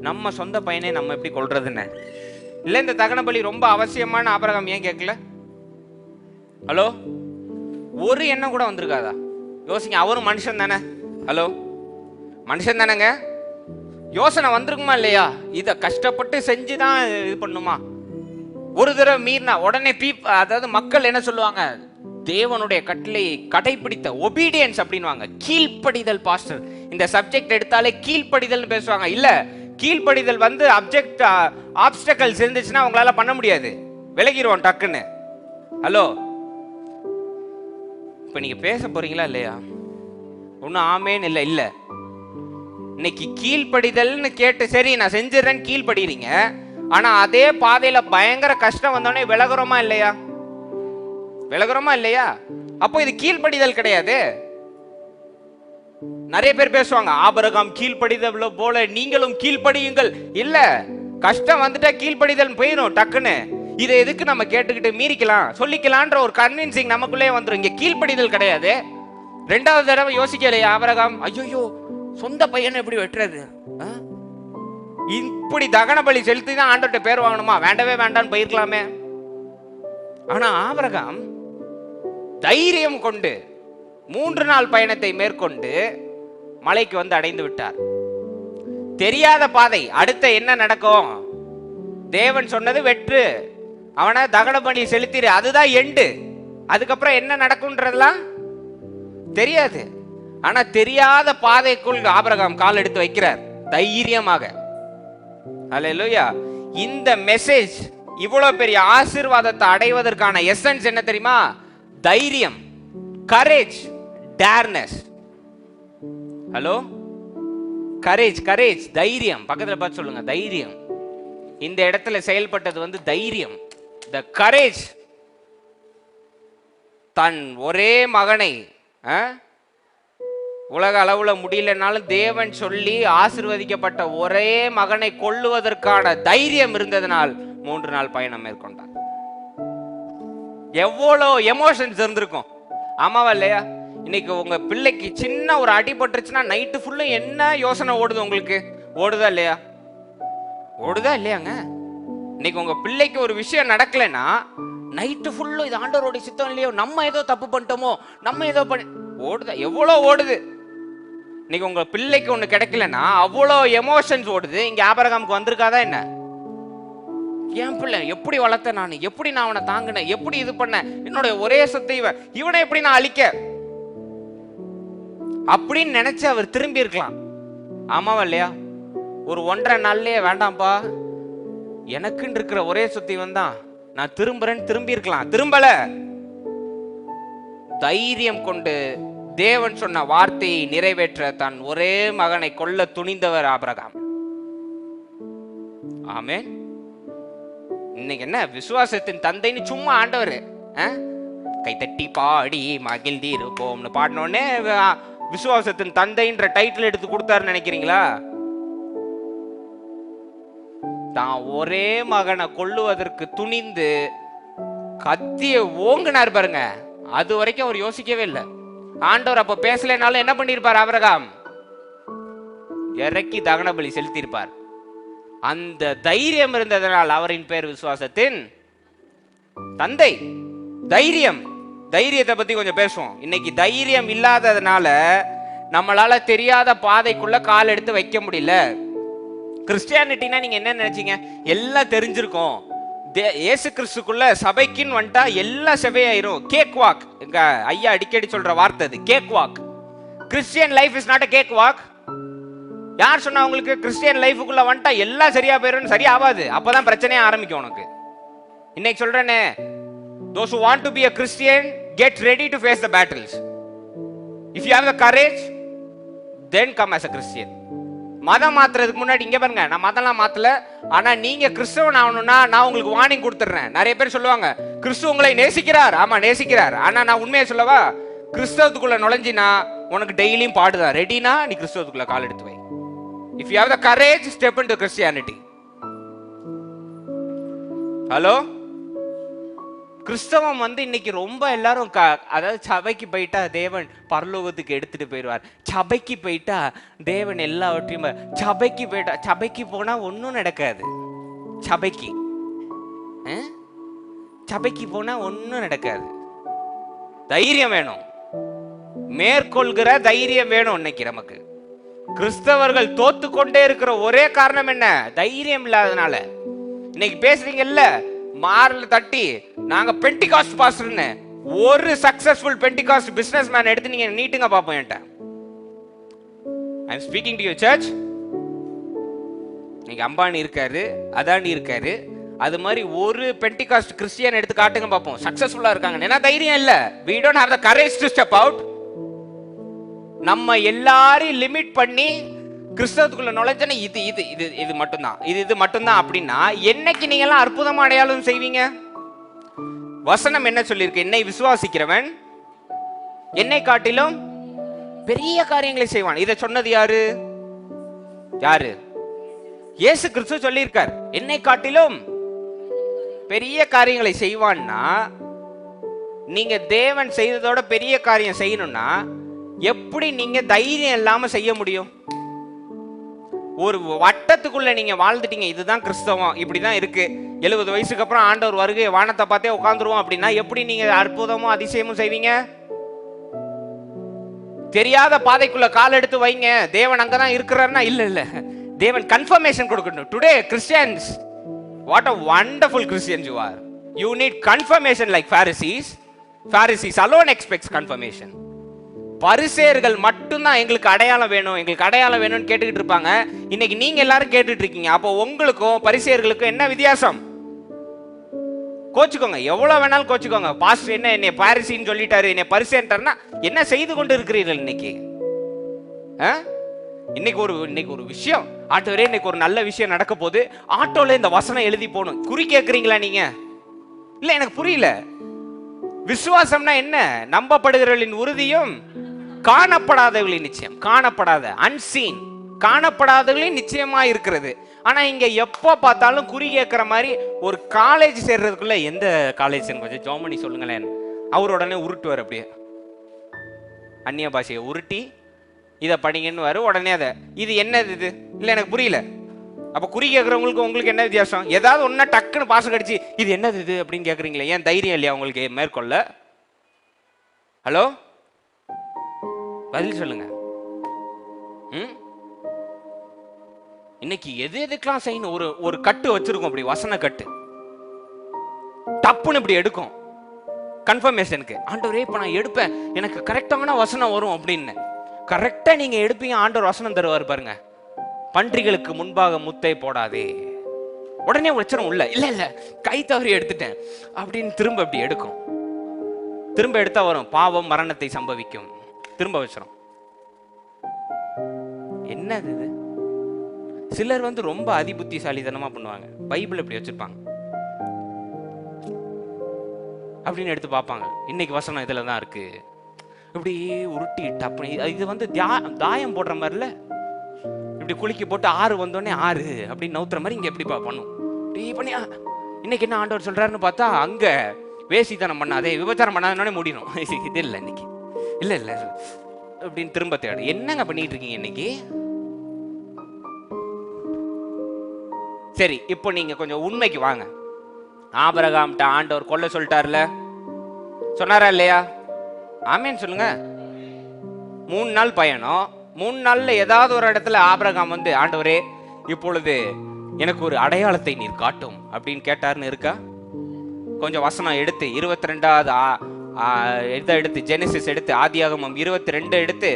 நம்ம சொந்த பையனை நம்ம எப்படி கொள்றதுன்னு. இல்ல இந்த தகன பலி ரொம்ப அவசியமான ஆபிரகாம் ஏன் கேட்கல? ஹலோ, ஒரு எண்ணம் கூட வந்திருக்காதா? யோசிங்க, அவரும் மனுஷன் தானே. ஹலோ, மனுஷன் தானேங்க. யோசனை வந்திருக்குமா இல்லையா? இத கஷ்டப்பட்டு செஞ்சுதான் இது பண்ணுமா? ஒரு தடவை மீறினா உடனே அதாவது மக்கள் என்ன சொல்லுவாங்க? தேவனுடைய கட்டளை கடைபிடித்த ஒபீடியன்ஸ் அப்படின்வாங்க, கீழ்ப்படிதல். பாஸ்டர் இந்த சப்ஜெக்ட் எடுத்தாலே கீழ்ப்படிதல் பேசுவாங்க. இல்ல, கீழ்ப்படிதல் வந்து ஆப்ஸ்டக்கல்ஸ் இருந்துச்சுன்னா அவங்களால பண்ண முடியாது, விலகிடுவோம் டக்குன்னு. ஹலோ, இப்ப நீங்க பேச போறீங்களா இல்லையா? ஒன்னும் ஆமேன்னு இல்ல. இல்ல, இன்னைக்கு கீழ்ப்படிதல்னு கேட்டு சரி நான் செஞ்சிடறேன்னு கீழ்படுறீங்க. ஆனா அதே பாதையில பயங்கர கஷ்டம் வந்தோடனே விலகுறோமா இல்லையா? விலகுறோமா இல்லையா? அப்போ இது கீழ்ப்படிதல் கிடையாது. நிறைய பேர் பேசுவாங்க ஆபிரகாம் கீழ்ப்படிதல் போல நீங்களும் கீழ்ப்படியுங்கள். இல்ல, கஷ்டம் வந்துட்டா கீழ்ப்படிதல் போயிடும் டக்குன்னு. இதை எதுக்கு நம்ம கேட்டுக்கிட்டு மீறிக்கலாம் சொல்லிக்கலான்ற ஒரு கன்வின்சிங் நமக்குள்ளே வந்துடும். இங்க கீழ்ப்படிதல் கிடையாது. 2வது தடவை யோசிக்கலையா ஆபிரகாம்? ஐயோ, சொந்த பையனை எப்படி வெட்டுறது? இப்படி தகன பலி செலுத்தி தான் ஆண்டவர்கிட்ட பேர் வாங்கணுமா? வேண்டவே வேண்டான்னு போயிருக்கலாமே. ஆனா ஆபிரகாம் தைரியம் கொண்டு 3 நாள் பயணத்தை மேற்கொண்டு மலைக்கு வந்து அடைந்து விட்டார். தெரியாத பாதை. அடுத்த என்ன நடக்கும்? தேவன் சொன்னது வெற்று, அவனை தகன பலி செலுத்திரு, அதுதான் எண்டு. அதுக்கப்புறம் என்ன நடக்கும்ன்றதெல்லாம் தெரியாது. ஆனா தெரியாத பாதைக்குள் ஆபிரகாம் கால் எடுத்து வைக்கிறார் தைரியமாக. அல்லேலூயா. இந்த மெசேஜ் இவ்வளவு பெரிய ஆசீர்வாதத்தை அடைவதற்கான எசன்ஸ் என்ன தெரியுமா? தைரியம், courage, dearness. Hello, courage, courage, தைரியம். பக்கத்துல பார்த்து சொல்லுங்க, தைரியம். இந்த இடத்துல செயல்பட்டது வந்து தைரியம், த கரேஜ். தன் ஒரே மகனை உலக அளவுல முடியலனாலும் தேவன் சொல்லி ஆசீர்வதிக்கப்பட்ட ஒரே மகனை கொல்லுவதற்கான தைரியம் இருந்ததனால் 3 நாள் பயணம் மேற்கொண்டார். எவ்வளோ எமோஷன்ஸ் இருந்திருக்கும், ஆமாவா இல்லையா? இன்னைக்கு உங்க பிள்ளைக்கு சின்ன ஒரு அடிபட்டுருச்சுன்னா நைட்டு ஃபுல்லும் என்ன யோசனை ஓடுது உங்களுக்கு? ஓடுதா இல்லையா? ஓடுதா இல்லையாங்க? இன்னைக்கு உங்க பிள்ளைக்கு ஒரு விஷயம் நடக்கலைன்னா நைட்டு ஃபுல்லும் இது ஆண்டவருடைய சித்தம் இல்லையோ, நம்ம ஏதோ தப்பு பண்ணிட்டோமோ, நம்ம ஏதோ ஓடுதா? எவ்வளோ ஓடுது. இன்னைக்கு உங்க பிள்ளைக்கு ஒண்ணு கிடைக்கலன்னா அவ்வளோ எமோஷன்ஸ் ஓடுது. இங்க ஆபிரகாமுக்கு வந்திருக்காதா என்ன? என் பிள்ளை எப்படி வளர்த்த, நான் எப்படி நான் அவனை தாங்கினேன், எப்படி இது பண்ண, என்னுடைய ஒரே சொத்தை இவனை எப்படி நான் அழிக்க அப்படின்னு நினைச்சு அவர் திரும்பி இருக்கலாம். ஆமாவா இல்லையா? ஒரு 1.5 நாள்லயே வேண்டாம்ப்பா, எனக்குன்னு இருக்கிற ஒரே சொத்தை தான் நான் திரும்புறேன்னு திரும்பி இருக்கலாம். திரும்பல. தைரியம் கொண்டு தேவன் சொன்ன வார்த்தையை நிறைவேற்ற தன் ஒரே மகனை கொல்ல துணிந்தவர் ஆபிரகாம். ஆமென். இன்னைக்கு என்ன விசுவாசத்தின் தந்தைன்னு சும்மா ஆண்டவர் கைத்தட்டி பாடி மகிழ்ந்தி இருப்போம்னு பாடினோடனே விசுவாசத்தின் தந்தைன்ற டைட்டில் எடுத்து கொடுத்தாருன்னு நினைக்கிறீங்களா? தான் ஒரே மகனை கொல்லுவதற்கு துணிந்து கத்திய ஓங்கினார் பாருங்க. அது வரைக்கும் அவர் யோசிக்கவே இல்லை. ஆண்டவர் அப்ப பேசலனாலும் என்ன பண்ணிருப்பார்? ஆபிரகாம் இறக்கி தகன பலி செலுத்தியிருப்பார். அந்த தைரியம் இருந்ததனால் அவரின் பேர் விசுவாசத்தின் தந்தை. தைரியம், தைரியத்தை பத்தி கொஞ்சம் பேசுவோம். இன்னைக்கு தைரியம் இல்லாததுனால நம்மளால தெரியாத பாதைக்குள்ள கால் எடுத்து வைக்க முடியல. கிறிஸ்டியானிட்டினா நீங்க என்ன நினைச்சீங்க? எல்லாம் தெரிஞ்சிருக்கும். இயேசு கிறிஸ்துக்குள்ள சபைக்குன்னு வந்துட்டா எல்லாம் செவையாயிரும். கேக் வாக், எங்க ஐயா அடிக்கடி சொல்ற வார்த்தை அது, cake walk. Christian life is not a cake walk. யார் சொன்னா உங்களுக்கு கிறிஸ்டியன் லைஃபுக்குள்ள வந்துட்டா எல்லாம் சரியா போயிரும்? சரியா ஆகாது. அப்பதான் பிரச்சனையே ஆரம்பிக்கும் உனக்கு. இன்னைக்கு சொல்றேனே, those who want to be a Christian, get ready to face the battles. If you have the courage, then come as a Christian. மதம் மாத்துறதுக்கு முன்னாடி இங்க பாருங்க, நான் மதம்லாம் மாத்தல. ஆனா நீங்க கிறிஸ்தவன் ஆகணும்னா நான் உங்களுக்கு வார்னிங் கொடுத்துறேன். நிறைய பேர் சொல்லுவாங்க கிறிஸ்து உங்களை நேசிக்கிறார். ஆமா நேசிக்கிறார். ஆனா நான் உண்மையை சொல்லவா, கிறிஸ்தவத்துக்குள்ள நுழைஞ்சினா உனக்கு டெய்லியும் பாடுதான். ரெடினா நீ கிறிஸ்தவத்துக்குள்ள கால் எடுத்து வை. If you have the courage, step into Christianity. Hello, கிறிஸ்தவம் இன்னைக்கு ரொம்ப எல்லாரும் அதாவது சபைக்கு போயிட்டா தேவன் பரலோகத்துக்கு எடுத்துட்டு போயிடுவார். சபைக்கு போயிட்டா தேவன் எல்லாவற்றையும், சபைக்கு போயிட்டா, சபைக்கு போனா ஒன்றும் நடக்காது. சபைக்கு போனா ஒன்றும் நடக்காது. தைரியம் வேணும், மேற்கொள்கிற தைரியம் வேணும். இன்னைக்கு நமக்கு கிறிஸ்தவர்கள் தோத்து கொண்டே இருக்கிற ஒரே காரணம் என்ன? தைரியம் இல்லாதனால. இன்னைக்கு பேசுறீங்கல்ல மார்ல தட்டி, நாங்க பெண்டிகாஸ்ட் பாஸ்டர்னு. ஒரு சக்சஸ்ஃபுல் பெண்டிகாஸ்ட் பிசினஸ் மேன் எடுத்து நீங்க நீட்டுங்க பாப்போம் என்கிட்ட. I am speaking to your church. நீங்க அம்பானி இருக்காரு, அதானி இருக்காரு, அது மாதிரி ஒரு பெண்டிகாஸ்ட் கிறிஸ்டியன் எடுத்து காட்டுங்க பாப்போம் சக்சஸ்ஃபுல்லா இருக்காங்க. ஏன்னா தைரியம் இல்ல. we don't have the courage to step out. நம்ம எல்லாரையும் லிமிட் பண்ணி கிறிஸ்தவத்துக்குள்ள நுழைஞ்சன இது இது இது இது மட்டும்தான், இது மட்டும்தான் அப்படின்னா என்னைக்கு நீங்க எல்லாம் அற்புதமா அடையாளம் செய்வீங்க? வசனம் என்ன சொல்லியிருக்கு? என்னை விசுவாசிக்கிறவன் என்னை காட்டிலும் பெரிய காரியங்களை செய்வான். இதை சொன்னது யாரு? யாரு? இயேசு கிறிஸ்து சொல்லியிருக்கார். என்னை காட்டிலும் பெரிய காரியங்களை செய்வான்னா, நீங்க தேவன் செய்ததோட பெரிய காரியம் செய்யணும்னா எப்படி நீங்க தைரியம் இல்லாம செய்ய முடியும்? ஒரு வட்டத்துக்குள்ள நீங்க வாழ்ந்துட்டீங்க, இதுதான் கிறிஸ்தவம், இப்படிதான் இருக்கு, 70 வயசுக்கு அப்புறம் ஆண்டவர் வருகை வானத்தை பார்த்தே உட்கார்ந்துருவோம் அப்படின்னா எப்படி நீங்க அற்புதமும் அதிசயமும் செய்வீங்க? தெரியாத பாதைக்குள்ள கால் எடுத்து வைங்க. தேவன் அங்கதான் இருக்கிறாருன்னா இல்ல இல்ல, தேவன் கன்ஃபர்மேஷன் கொடுக்கணும். Today Christians, what a wonderful Christians you are. You need confirmation like Pharisees. Pharisees alone expects confirmation. பரிசேயர்கள் மட்டும்தான் எங்களுக்கு அடையாளம் வேணும், எங்களுக்கு அடையாளம் வேணும்னு கேட்டுக்கிட்டு இருப்பாங்க. இன்னைக்கு நீங்க எல்லாரும் கேட்டுட்டு இருக்கீங்க. அப்போ உங்களுக்கும் பரிசேயர்களுக்கும் என்ன வித்தியாசம்? கோச்சுக்கோங்க, எவ்வளவு வேணாலும் கோச்சுக்கோங்க. பாஸ்டர் என்ன என்னை பாரிசின்னு சொல்லிட்டாரு, என்னை பரிசேன்ட்டாருன்னா என்ன செய்து கொண்டு இருக்கிறீர்கள் இன்னைக்கு? இன்னைக்கு ஒரு விஷயம், ஆட்டோரே இன்னைக்கு ஒரு நல்ல விஷயம் நடக்க போது, ஆட்டோல இந்த வசனம் எழுதி போகணும். குறி கேட்கறீங்களா நீங்க? இல்ல, எனக்கு புரியல. விசுவாசம்னா என்ன? நம்பப்படுகிறவர்களின் உறுதியும் காணப்படாதவர்களின் நிச்சயம். காணப்படாத, அன்சீன், காணப்படாதவர்களின் நிச்சயமா இருக்கிறது. ஆனா இங்க எப்ப பார்த்தாலும் குறி கேட்கிற மாதிரி. ஒரு காலேஜ் சேர்றதுக்குள்ள, எந்த காலேஜ் கொஞ்சம் ஜோமனி சொல்லுங்களேன், அவர் உடனே உருட்டுவார். அப்படியே அந்நிய பாஷையை உருட்டி இதை படிங்கன்னு வரும். உடனே அதை, இது என்னது இது? இல்லை எனக்கு புரியல. அப்ப குறி கேட்கறவங்களுக்கு உங்களுக்கு என்ன வித்தியாசம்? ஏதாவது ஒன்னா டக்குன்னு பாசம் கடிச்சு இது என்னது இது அப்படின்னு கேட்குறீங்களே, ஏன் தைரியம் இல்லையா உங்களுக்கு மேற்கொள்ள? ஹலோ, பதில் சொல்லுங்க. இன்னைக்கு எது எதுக்கெல்லாம் செய்யணும்? ஒரு கட்டு வச்சிருக்கோம், அப்படி வசன கட்டு, டப்புன்னு இப்படி எடுக்கும் கன்ஃபர்மேஷனுக்கு. ஆண்டவரே இப்ப நான் எடுப்பேன், எனக்கு கரெக்டான வசனம் வரும் அப்படின்னு. கரெக்டா நீங்க எடுப்பீங்க, ஆண்டவர் வசனம் தருவார் பாருங்க. பன்றிகளுக்கு முன்பாக முத்தை போடாதே. உடனே வச்சிரும் உள்ள, இல்ல இல்ல கை தவறி எடுத்துட்டேன் அப்படின்னு திரும்ப அப்படி எடுக்கும். திரும்ப எடுத்தா வரும், பாவம் மரணத்தை சம்பவிக்கும். திரும்ப வச்சிரும். என்னது இது? சிலர் ரொம்ப அதிபுத்திசாலித்தனமா பண்ணுவாங்க. பைபிள் இப்படி வச்சிருப்பாங்க, அப்படின்னு எடுத்து பார்ப்பாங்க. இன்னைக்கு வசனம் இதுல தான் இருக்கு, இப்படி உருட்டி டப்பு. இது தாயம் போடுற மாதிரில, இப்படி குளிக்க போட்டு 6 வந்தோடனே 6 அப்படின்னு நவுத்துற மாதிரி இங்க எப்படி பண்ணும். இப்படி பண்ணி இன்னைக்கு என்ன ஆண்டவர் சொல்றாருன்னு பார்த்தா, அங்க வேசித்தனம் பண்ணாதே, விபச்சாரம் பண்ணாதே முடியணும். இது இல்லை இன்னைக்கு, இல்ல இல்ல அப்படின்னு திரும்ப தேடு. என்னங்க பண்ணிட்டு இருக்கீங்க இன்னைக்கு? சரி, இப்போ நீங்க கொஞ்சம் உண்மைக்கு வாங்க. ஆபிரகாம்ட்ட ஆண்டவர் கொல்ல சொல்லிட்டார்ல, சொன்னாரா இல்லையா? ஆமேன்னு சொல்லுங்க. 3 நாள் பயணம். 3 நாள்ல ஏதாவது ஒரு இடத்துல ஆபிரகாம் வந்து, ஆண்டவரே இப்பொழுது எனக்கு ஒரு அடையாளத்தை நீர் காட்டும் அப்படின்னு கேட்டாருன்னு இருக்கா? கொஞ்சம் வசனம் எடுத்து 22வது இதை எடுத்து, ஜெனிசிஸ் எடுத்து, ஆதியாகமம் 22 எடுத்து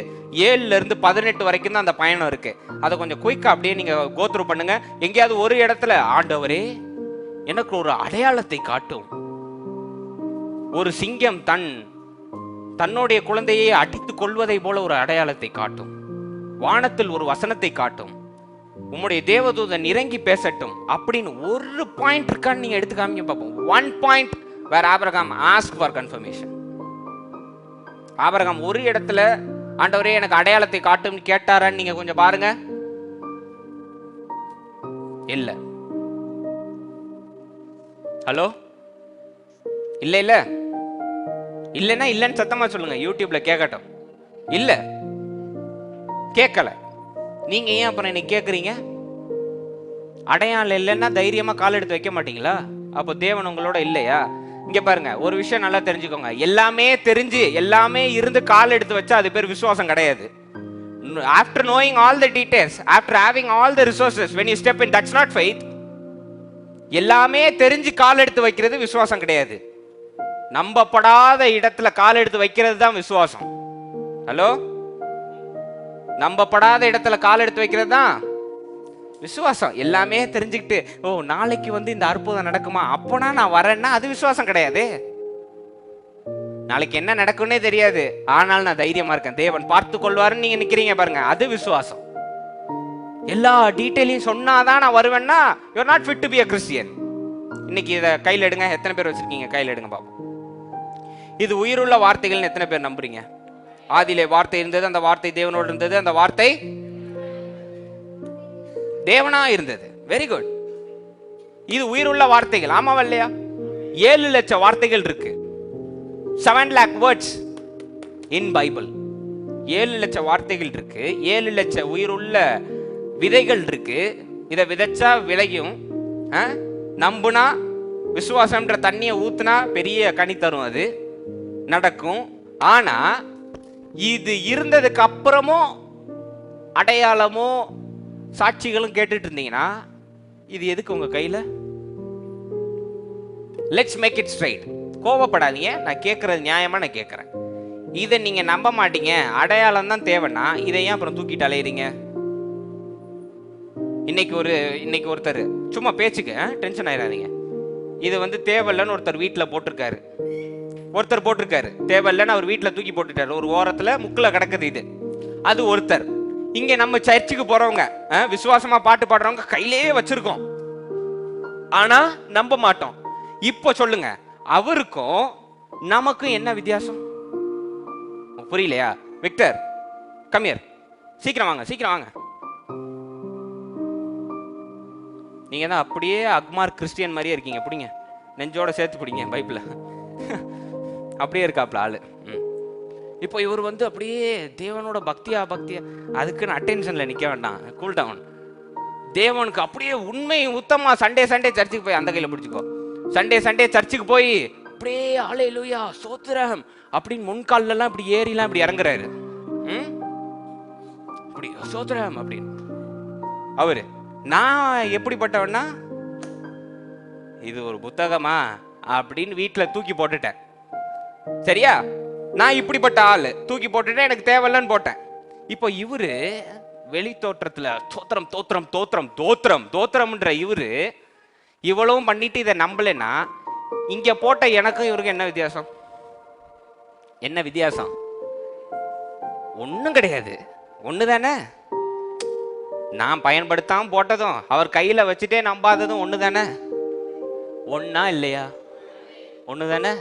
7ல இருந்து 18 வரைக்கும் தான் அந்த பயணம் இருக்கு. அதை கொஞ்சம் குயிக்கா அப்படியே நீங்க கோத்ரூ பண்ணுங்க. எங்கேயாவது ஒரு இடத்துல, ஆண்டவரே எனக்கு ஒரு அடையாளத்தை காட்டும், ஒரு சிங்கம் தன்னுடைய குழந்தையை அடித்துக் கொள்வதை போல ஒரு அடையாளத்தை காட்டும், வானத்தில் ஒரு வசனத்தை காட்டும், உம்முடைய தேவதூதன் இறங்கி பேசட்டும் அப்படின்னு ஒரு பாயிண்ட் இருக்கான்னு நீங்க எடுத்து காமிங்க பார்ப்போம். 1 point where Abraham asked for confirmation. Abraham ஒரு இடத்துல ஆண்டவரே எனக்கு அடையாளத்தை காட்டும்னு கேட்டாரான்னு நீங்க கொஞ்சம் பாருங்க. இல்ல. ஹலோ, இல்ல இல்ல இல்லன்னா இல்லன்னு சத்தமா சொல்லுங்க, யூடியூப்ல கேட்கட்டும். இல்ல, கேட்கல. நீங்க ஏன் அப்புறம் என்ன கேக்குறீங்க? அடையாளம் இல்லைன்னா தைரியமா கால் எடுத்து வைக்க மாட்டீங்களா? அப்போ தேவன் உங்களோட இல்லையா? இங்க பாருங்க, ஒரு விஷயம் நல்லா தெரிஞ்சுக்கோங்க. எல்லாமே தெரிஞ்சு எல்லாமே இருந்து கால் எடுத்து வச்சா அது பேர் விசுவாசம் கிடையாது. After knowing all the details, after having all the resources, when you step in, that's not faith. எல்லாமே தெரிஞ்சு கால் எடுத்து வைக்கிறது விசுவாசம் கிடையாது. நம்பப்படாத இடத்துல கால் எடுத்து வைக்கிறது தான் விசுவாசம். ஹலோ, நம்பப்படாத இடத்துல கால் எடுத்து வைக்கிறது தான் விசுவாசம். எல்லாமே தெரிஞ்சுக்கிட்டு, ஓ நாளைக்கு வந்து இந்த அற்புதம் நடக்குமா, அப்போனா நான் வரேன்னா அது விசுவாசம் கிடையாது. நாளைக்கு என்ன நடக்கும்னே தெரியாது, ஆனால் நான் தைரியமா இருக்கேன், தேவன் பார்த்து கொள்வாருன்னு நீங்க நிக்கிறீங்க பாருங்க, அது விசுவாசம். எல்லா டீட்டெயிலையும் சொன்னாதான் நான் வருவேன்னா you are not fit to be a Christian. இன்னைக்கு இதை கையில் எடுங்க. எத்தனை பேர் வச்சிருக்கீங்க? கையில் எடுங்க பாப்போம். இது உயிருள்ள வார்த்தைகள்னு எத்தனை பேர் நம்புறீங்க? ஆதியிலே வார்த்தை இருந்தது, அந்த வார்த்தை தேவனோடு இருந்தது, அந்த வார்த்தை தேவனா இருந்தது. Very good. இது உயிருள்ள வார்த்தைகள், ஆமாவா இல்லையா? 7 லட்சம் வார்த்தைகள் இருக்கு. 7 lakh words in Bible. 7 லட்சம் வார்த்தைகள் இருக்கு. 7 லட்சம் உயிருள்ள விதைகள் இருக்கு. இதை விதைச்சா விளையும். நம்புனா விசுவாசம்ன்ற தண்ணியை ஊத்துனா பெரிய கனி தரும், அது நடக்கும். ஆனா இது இருந்ததுக்கு அப்புறமும் அடையாளமோ சாட்சிகளும் கேட்டுட்டு இருந்தீங்கன்னா இது எதுக்கு உங்க கையில? Let's make it straight. கோவப்படாதீங்க, நான் கேட்கறது நியாயமா நான் கேட்கறேன். இதை நீங்க நம்ப மாட்டீங்க, அடையாளம் தான் தேவைன்னா இதை ஏன் அப்புறம் தூக்கிட்டு அலையிறீங்க? இன்னைக்கு ஒருத்தர் சும்மா பேச்சுக்கு டென்ஷன் ஆயிடாதீங்க. இது வந்து தேவையில்லைன்னு ஒருத்தர் வீட்டில் போட்டிருக்காரு. தேவையில்லைன்னு அவர் வீட்டில் தூக்கி போட்டுட்டாரு. ஒரு ஓரத்தில் முக்கில் கிடக்குது இது. அது ஒருத்தர். இங்க நம்ம சர்ச்சுக்கு போறவங்க, விசுவாசமா பாட்டு பாடுறவங்க கையிலேயே வச்சிருக்கோம், ஆனா நம்ப மாட்டோம். இப்போ சொல்லுங்க, அவருக்கும் நமக்கும் என்ன வித்தியாசம்? புரியலையா? விக்டர் கம் ஹியர், சீக்கிரம் வாங்க. நீங்க தான் அப்படியே அக்மார் கிறிஸ்டியன் மாதிரியே இருக்கீங்க. பிடிங்க, நெஞ்சோட சேர்த்து பிடிங்க. பைபிள அப்படியே இருக்காப்ல ஆளு. இப்போ இவர் வந்து அப்படியே தேவனோட பக்தியா அதுக்குன்னு அட்டென்ஷன்ல நிக்க வேண்டாம், கூல் டவுன். தேவனுக்கு அப்படியே உண்மை உத்தமா சண்டே சர்ச்சுக்கு போய் அந்த கையில பிடிச்சிக்கோ. சண்டே சர்ச்சுக்கு போய் அப்படியே ஹல்லேலூயா ஸ்தோத்திரம் அப்படின்னு முன்கால்ல எல்லாம் இப்படி ஏறிலாம் இப்படி இறங்குறாரு. அப்படி ஸ்தோத்திரம் அப்படின்னு. அவரு நான் எப்படிப்பட்டவன்னா, இது ஒரு புத்தகமா அப்படின்னு வீட்டுல தூக்கி போட்டுட்டேன். சரியா? நான் இப்படிப்பட்ட ஆளு, தூக்கி போட்டுட்டேன், எனக்கு தேவையில்லன்னு போட்டேன். இப்போ இவரு வெளி தோற்றத்துல தோத்திரம்ன்ற இவரு இவ்வளவும் பண்ணிட்டு இதை நம்பலன்னா இங்க போட்ட எனக்கும் இவருக்கு என்ன வித்தியாசம்? ஒண்ணும் கிடையாது. ஒண்ணுதானே? நான் பயன்படுத்தாம போட்டதும் அவர் கையில வச்சுட்டே நம்பாததும் ஒண்ணுதானே? ஒண்ணா இல்லையா? ஒண்ணுதானே?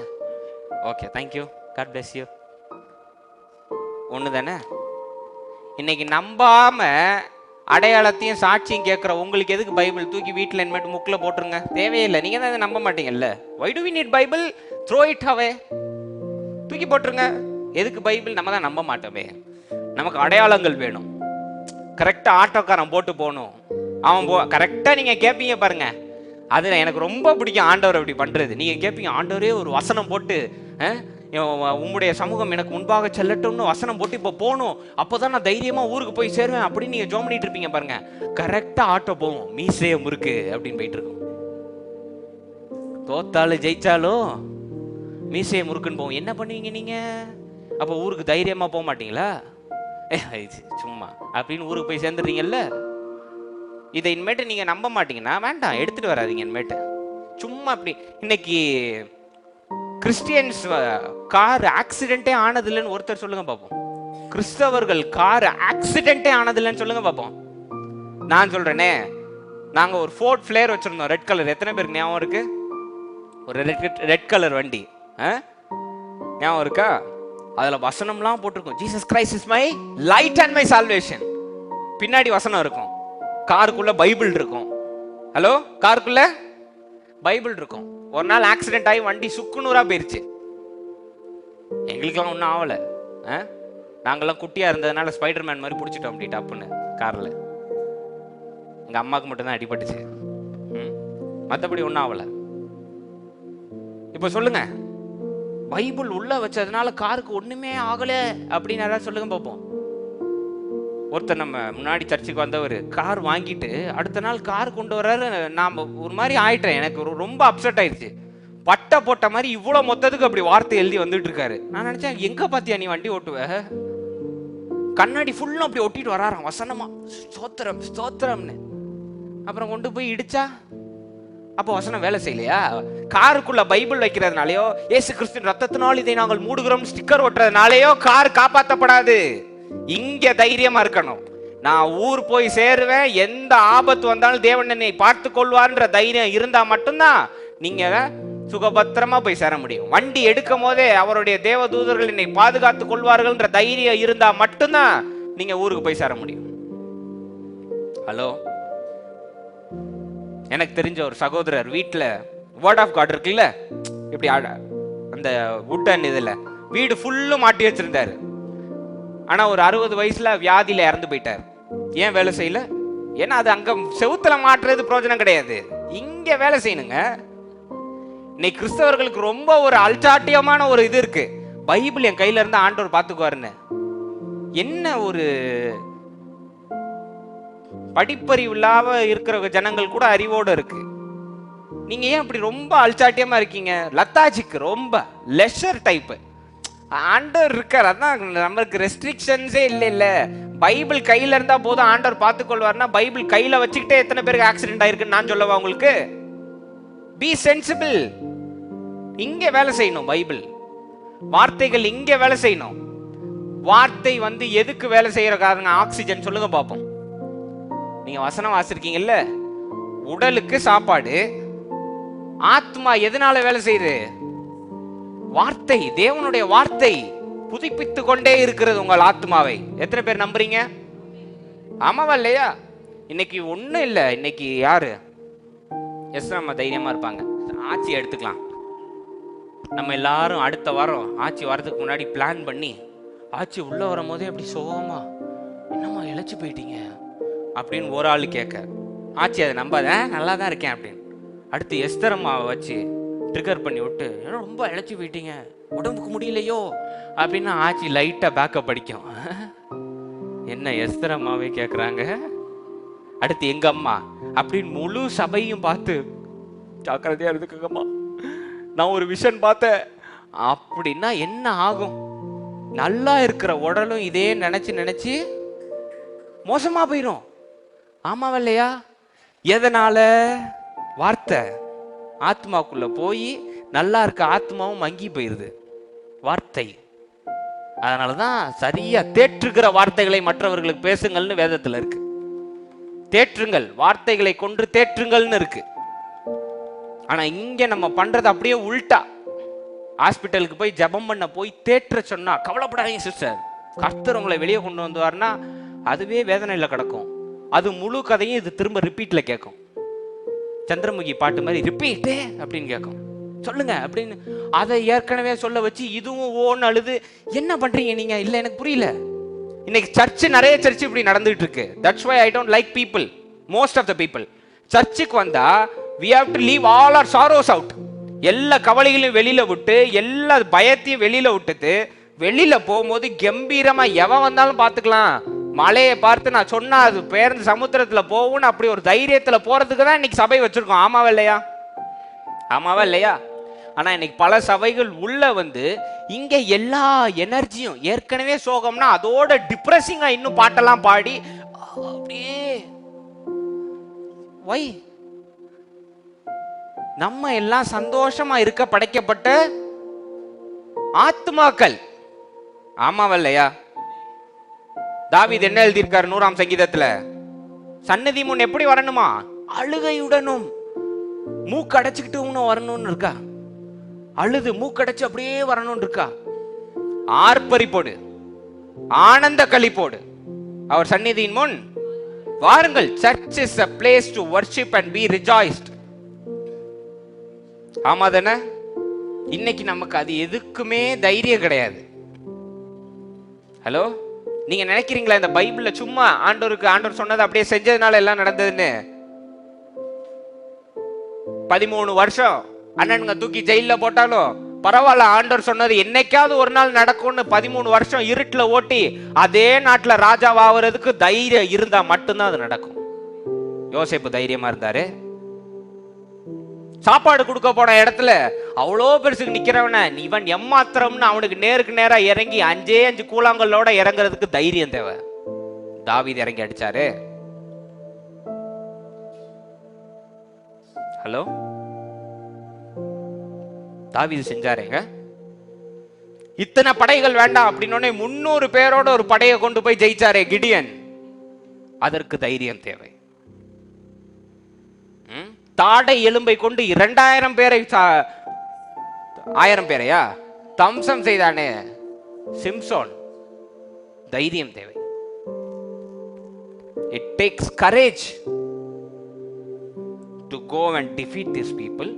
Okay, thank you, God bless you. ஒண்ணுதானே? இன்னைக்கு நம்பாம அடையாளத்தையும் சாட்சியும் கேட்கிற உங்களுக்கு எதுக்கு பைபிள்? தூக்கி வீட்டில் இனிமேட்டு முக்கில் போட்டுருங்க, தேவையில்லை. நீங்க தான் நம்ப மாட்டீங்கல்ல. Why do we need Bible? Throw it away. தூக்கி போட்டுருங்க. எதுக்கு பைபிள்? நம்ம தான் நம்ப மாட்டோமே. நமக்கு அடையாளங்கள் வேணும். கரெக்டா ஆட்டோக்காரன் போட்டு போகணும். அவன் கரெக்டா நீங்க கேட்பீங்க பாருங்க. அது எனக்கு ரொம்ப பிடிக்கும் ஆண்டவர் அப்படி பண்றது. நீங்க கேட்பீங்க, ஆண்டவரே ஒரு வசனம் போட்டு உம்முடைய சமூகம் எனக்கு முன்பாக செல்லட்டும்னு வசனம் போட்டு இப்போ போகணும், அப்போதான் நான் தைரியமா ஊருக்கு போய் சேருவேன் அப்படின்னு நீங்க ஜோம் பண்ணிட்டு இருப்பீங்க பாருங்க. கரெக்டா ஆட்டோ போகும், மீசைய முறுக்கு அப்படின்னு போயிட்டு இருக்கும். தோத்தாலும் ஜெயிச்சாலும் மீசைய முறுக்குன்னு போகும். என்ன பண்ணுவீங்க நீங்க? அப்போ ஊருக்கு தைரியமா போக மாட்டீங்களா? சும்மா அப்படின்னு ஊருக்கு போய் சேர்ந்துடுறீங்கல்ல. இதை இனிமேட்டு நீங்க நம்ப மாட்டீங்கன்னா வேண்டாம், எடுத்துட்டு வராதீங்க இனிமேட்டு. சும்மா அப்படி இன்னைக்கு கிறிஸ்டியன்ஸ் கார் ஆக்சிடென்ட்டே ஆனதில்லைன்னு ஒருத்தர் சொல்லுங்க பார்ப்போம். கிறிஸ்தவர்கள் கார் ஆக்சிடென்ட்டே ஆனதில்லைன்னு சொல்லுங்க பார்ப்போம். நான் சொல்றேனே, நாங்க ஒரு ஃபோர்ட் ஃபிளேர் வச்சிருந்தோம், ரெட் கலர். எத்தனை பேருக்கு ஞாபகம் இருக்கு? ஒரு ரெட் கலர் வண்டி ஞாபகம் இருக்கா? அதுல வசனம்லாம் போட்டிருக்கும், Jesus Christ is my light and my salvation. பின்னாடி வசனம் இருக்கும். காருக்குள்ள பைபிள் இருக்கும். ஹலோ, காருக்குள்ள பைபிள் இருக்கும். ஒரு நாள் ஆக்சிடென்ட் ஆகி வண்டி சுக்குநூறா போயிருச்சு. எங்களுக்கெல்லாம் ஒன்றும் ஆகலை. நாங்கெல்லாம் குட்டியா இருந்ததுனால ஸ்பைடர்மேன் மாதிரி பிடிச்சிட்டோம் அப்படி டப்புன்னு கார்ல. எங்க அம்மாவுக்கு மட்டும்தான் அடிபட்டுச்சு, மற்றபடி ஒன்றும் ஆகலை. இப்போ சொல்லுங்க, பைபிள் உள்ள வச்சதுனால காருக்கு ஒண்ணுமே ஆகல அப்படின்னு யாராவது சொல்லுங்க பார்ப்போம். ஒருத்தர் நம்ம முன்னாடி சர்ச்சுக்கு வந்தவர் கார் வாங்கிட்டு அடுத்த நாள் கார் கொண்டு வர்றாரு. நான் ஒரு மாதிரி ஆயிட்டேன், எனக்கு ரொம்ப அப்செட் ஆயிடுச்சு. பட்டை போட்ட மாதிரி இவ்வளவு மொத்தத்துக்கு அப்படி வார்த்தை எழுதி வந்துட்டு இருக்காரு. நான் நினைச்சேன், எங்க பாத்தியா நீ வண்டி ஓட்டுவ? கண்ணாடி ஃபுல்லும் அப்படி ஒட்டிட்டு வராராம் வசனமா, ஸ்தோத்திரம் ஸ்தோத்திரம்னு. அப்புறம் கொண்டு போய் இடிச்சா அப்போ வசனம் வேலை செய்யலையா? காருக்குள்ள பைபிள் வைக்கிறதுனாலயோ இயேசு கிறிஸ்துவின் ரத்தத்தினால் இதை நாங்கள் மூடுகிறோம் ஸ்டிக்கர் ஒட்டுறதுனாலயோ கார் காப்பாற்றப்படாது. இங்க தைரியமா இருக்கணும். நான் ஊர் போய் சேருவேன், எந்த ஆபத்து வந்தாலும் தேவன் என்னை பார்த்து கொள்வார்ன்ற தைரியம் இருந்தா மட்டும்தான் நீங்க சுகபத்திரமா போய் சேர முடியும். வண்டி எடுக்கும் போதே அவருடைய தேவ தூதர்கள் என்னை பாதுகாத்து கொள்வார்கள்ன்ற தைரியம் இருந்தா மட்டும்தான் நீங்க ஊருக்கு போய் சேர முடியும். ஹலோ, எனக்கு தெரிஞ்ச ஒரு சகோதரர் வீட்டில் வேர்ட் ஆஃப் காட் இருக்குல்ல, இப்படி அந்த வுட்டன் இதில் வீடு ஃபுல்லும் மாட்டி வச்சிருந்தாரு. ஆனால் ஒரு 60 வயசுல வியாதியில் இறந்து போயிட்டார். ஏன் வேலை செய்யல? ஏன்னா அது அங்கே செவுத்துல மாட்டுறது பிரயோஜனம் கிடையாது, இங்கே வேலை செய்யணுங்க. இன்னைக்கு கிறிஸ்தவர்களுக்கு ரொம்ப ஒரு அல்டாட்டியமான ஒரு இது இருக்கு, பைபிள் என் கையில இருந்து ஆண்டவர் பார்த்துக்குவாருன்னு. என்ன ஒரு படிப்பறிவு இல்லாம இருக்கிற ஜனங்கள் கூட அறிவோடு இருக்கு. நீங்க ஏன் அப்படி ரொம்ப அல்சாட்டியமா இருக்கீங்க? லத்தாஜிக்கு ரொம்ப லெஷர் டைப் ஆண்டவர் இருக்கார். அதான் நம்மளுக்கு ரெஸ்ட்ரிக்ஷன்ஸே இல்ல. பைபிள் கையில இருந்தா போதும் ஆண்டவர் பார்த்துக்கொள்வார்னா, பைபிள் கையில வச்சுக்கிட்டே எத்தனை பேருக்கு ஆக்சிடென்ட் ஆயிருக்குன்னு நான் சொல்லவா உங்களுக்கு? Be sensible. இங்க வேலை செய்யணும். பைபிள் வார்த்தைகள் இங்க வேலை செய்யணும். வார்த்தை எதுக்கு வேலை செய்யற காரணம்? ஆக்சிஜன். சொல்லுங்க பாப்போம். நீங்க வசனம் வாசிருக்கீங்கல்ல, உடலுக்கு சாப்பாடு, ஆத்மா எதனால வேலை செய்யுது? வார்த்தை, தேவனுடைய வார்த்தை புதுப்பித்து கொண்டே இருக்கிறது உங்கள் ஆத்மாவை. எத்தனை பேர் நம்புறீங்க? ஆமாவா இல்லையா? இன்னைக்கு ஒண்ணும் இல்லை. இன்னைக்கு யாரு நம்ம தைரியமா இருப்பாங்க? ஆட்சி எடுத்துக்கலாம். நம்ம எல்லாரும் அடுத்த வாரம் ஆட்சி வரதுக்கு முன்னாடி பிளான் பண்ணி, ஆட்சி உள்ள வரும் போதே அப்படி சோகமா, என்னம்மா இழைச்சு போயிட்டீங்க அப்படின்னு ஒரு ஆள் கேட்க, ஆட்சி அதை நம்பாத, நல்லா தான் இருக்கேன் அப்படின்னு. அடுத்து எஸ்தர் அம்மாவை வச்சு ட்ரிகர் பண்ணி விட்டு, ஏன்னா ரொம்ப இழைச்சி போயிட்டீங்க, உடம்புக்கு முடியலையோ அப்படின்னு ஆட்சி லைட்டா பேக்கப் அடிக்கும். என்ன எஸ்தர் அம்மாவே கேட்குறாங்க, அடுத்து எங்க அம்மா அப்படின்னு முழு சபையும் பார்த்து, ஜாக்கிரதையா இருந்துக்கங்கம்மா, நான் ஒரு விஷன் பார்த்தேன் அப்படின்னா என்ன ஆகும்? நல்லா இருக்கிற உடலும் இதே நினைச்சு மோசமா போயிடும். ஆமாவா இல்லையா? எதனால? வார்த்தை ஆத்மாக்குள்ள போய் நல்லா இருக்க ஆத்மாவும் மங்கி போயிருது. வார்த்தை. அதனாலதான் சரியா தேற்றுகிற வார்த்தைகளை மற்றவர்களுக்கு பேசுங்கள்னு வேதத்துல இருக்கு. தேற்றுங்கள், வார்த்தைகளை கொண்டு தேற்றுங்கள்னு இருக்கு. ஆனா இங்க நம்ம பண்றது அப்படியே உல்டா. ஹாஸ்பிட்டலுக்கு போய் ஜபம் பண்ண போய் தேற்ற சொன்னா, கவலைப்படாதீங்க சிஸ்டர், கர்த்தர் உங்களை வெளியே கொண்டு வந்துவார்னா அதுவே வேதனையில கிடக்கும். அது முழு கதையும் இது திரும்ப ரிப்பீட்ல கேட்கும். சந்திரமுகி பாட்டு மாதிரி ரிப்பீட்டே அப்படின்னு கேட்கும். சொல்லுங்க அப்படின்னு அதை ஏற்கனவே சொல்ல வச்சு இதுவும் ஓன்னு அழுது, என்ன பண்றீங்க நீங்க? இல்ல எனக்கு புரியல. இன்னைக்கு சர்ச், நிறைய சர்ச் இப்படி நடந்துட்டு இருக்கு. That's why I don't like people, most of the people. சர்ச்சுக்கு வந்தா we have to leave all our sorrows out. எல்லா கவலைகளையும் வெளியில விட்டு, எல்லா பயத்தையும் வெளியில விட்டுட்டு வெளியில போகும்போது கம்பீரமா எவன் வந்தாலும் பார்த்துக்கலாம், மலையை பார்த்து நான் சொன்னா அது பேருந்து சமுத்திரத்துல போகும்னு அப்படி ஒரு தைரியத்துல போறதுக்கு தான் இன்னைக்கு சபை வச்சிருக்கோம். ஆமாவா இல்லையா? ஆமாவா இல்லையா? ஆனா இன்னைக்கு பல சபைகள் உள்ள வந்து இங்க எல்லா எனர்ஜியும் ஏற்கனவே சோகம்னா அதோட டிப்ரெசிங்கா இன்னும் பாட்டெல்லாம் பாடி அப்படியே வை. நம்ம எல்லாம் சந்தோஷமா இருக்க படைக்கப்பட்ட ஆத்மாக்கள். ஆமாவா இல்லையா? தாவீது என்ன எழுதியிருக்காரு 100ஆம் சங்கீதத்துல? சன்னதி முன் எப்படி வரணுமா? அழுகையுடனும் மூக்கு அடைச்சுக்கிட்டு வரணும்னு இருக்கா? அழுது மூக்கடைச்சு அப்படியே வரணும்னு இருக்கா? ஆர்ப்பரிப்போடு ஆனந்த களிப்போடு அவர் சந்நிதியின் முன் வாருங்கள். Church is a place to worship and be rejoiced. ஆமா தானே? இன்னைக்கு நமக்கு அது எதுக்குமே தைரியம் கிடையாது. ஹலோ, நீங்க நினைக்கிறீங்களா இந்த பைபிள்ல சும்மா ஆண்டவர் சொன்னது அப்படியே செஞ்சதுனால எல்லாம் நடந்ததுன்னு? 13 வருஷம் அண்ணனுங்க தூக்கி ஜெயில போட்டாலும் பரவாயில்ல, ஆண்டவர் சொன்னது என்னைக்காவது ஒரு நாள் நடக்கும்னு 13 வருஷம் இருட்டுல ஓட்டி அதே நாட்டுல ராஜாவாகிறதுக்கு தைரியம் இருந்தா மட்டும்தான் அது நடக்கும். யோசேப்பு தைரியமா இருந்தாரு. சாப்பாடு கொடுக்க போன இடத்துல அவ்வளோ பெருசுக்கு நிக்கிறவன இவன் எம்மாத்திரம்னு அவனுக்கு நேருக்கு நேரா இறங்கி 5 கூழாங்கல்லோட இறங்குறதுக்கு தைரியம் தேவை. தாவீது இறங்கி அடிச்சாரு. ஹலோ, தாவீது செஞ்சாருங்க. இத்தனை படைகள் வேண்டாம் அப்படின்னு 300 பேரோட ஒரு படையை கொண்டு போய் ஜெயிச்சாரே கிடியன். அதற்கு தைரியம் தேவை. தாடை எலும்பை கொண்டு 2000 பேரை 1000 பேரையா தம்சம் செய்தானே சிம்சோன். தைரியம் தேவை. It takes courage to go and defeat these people.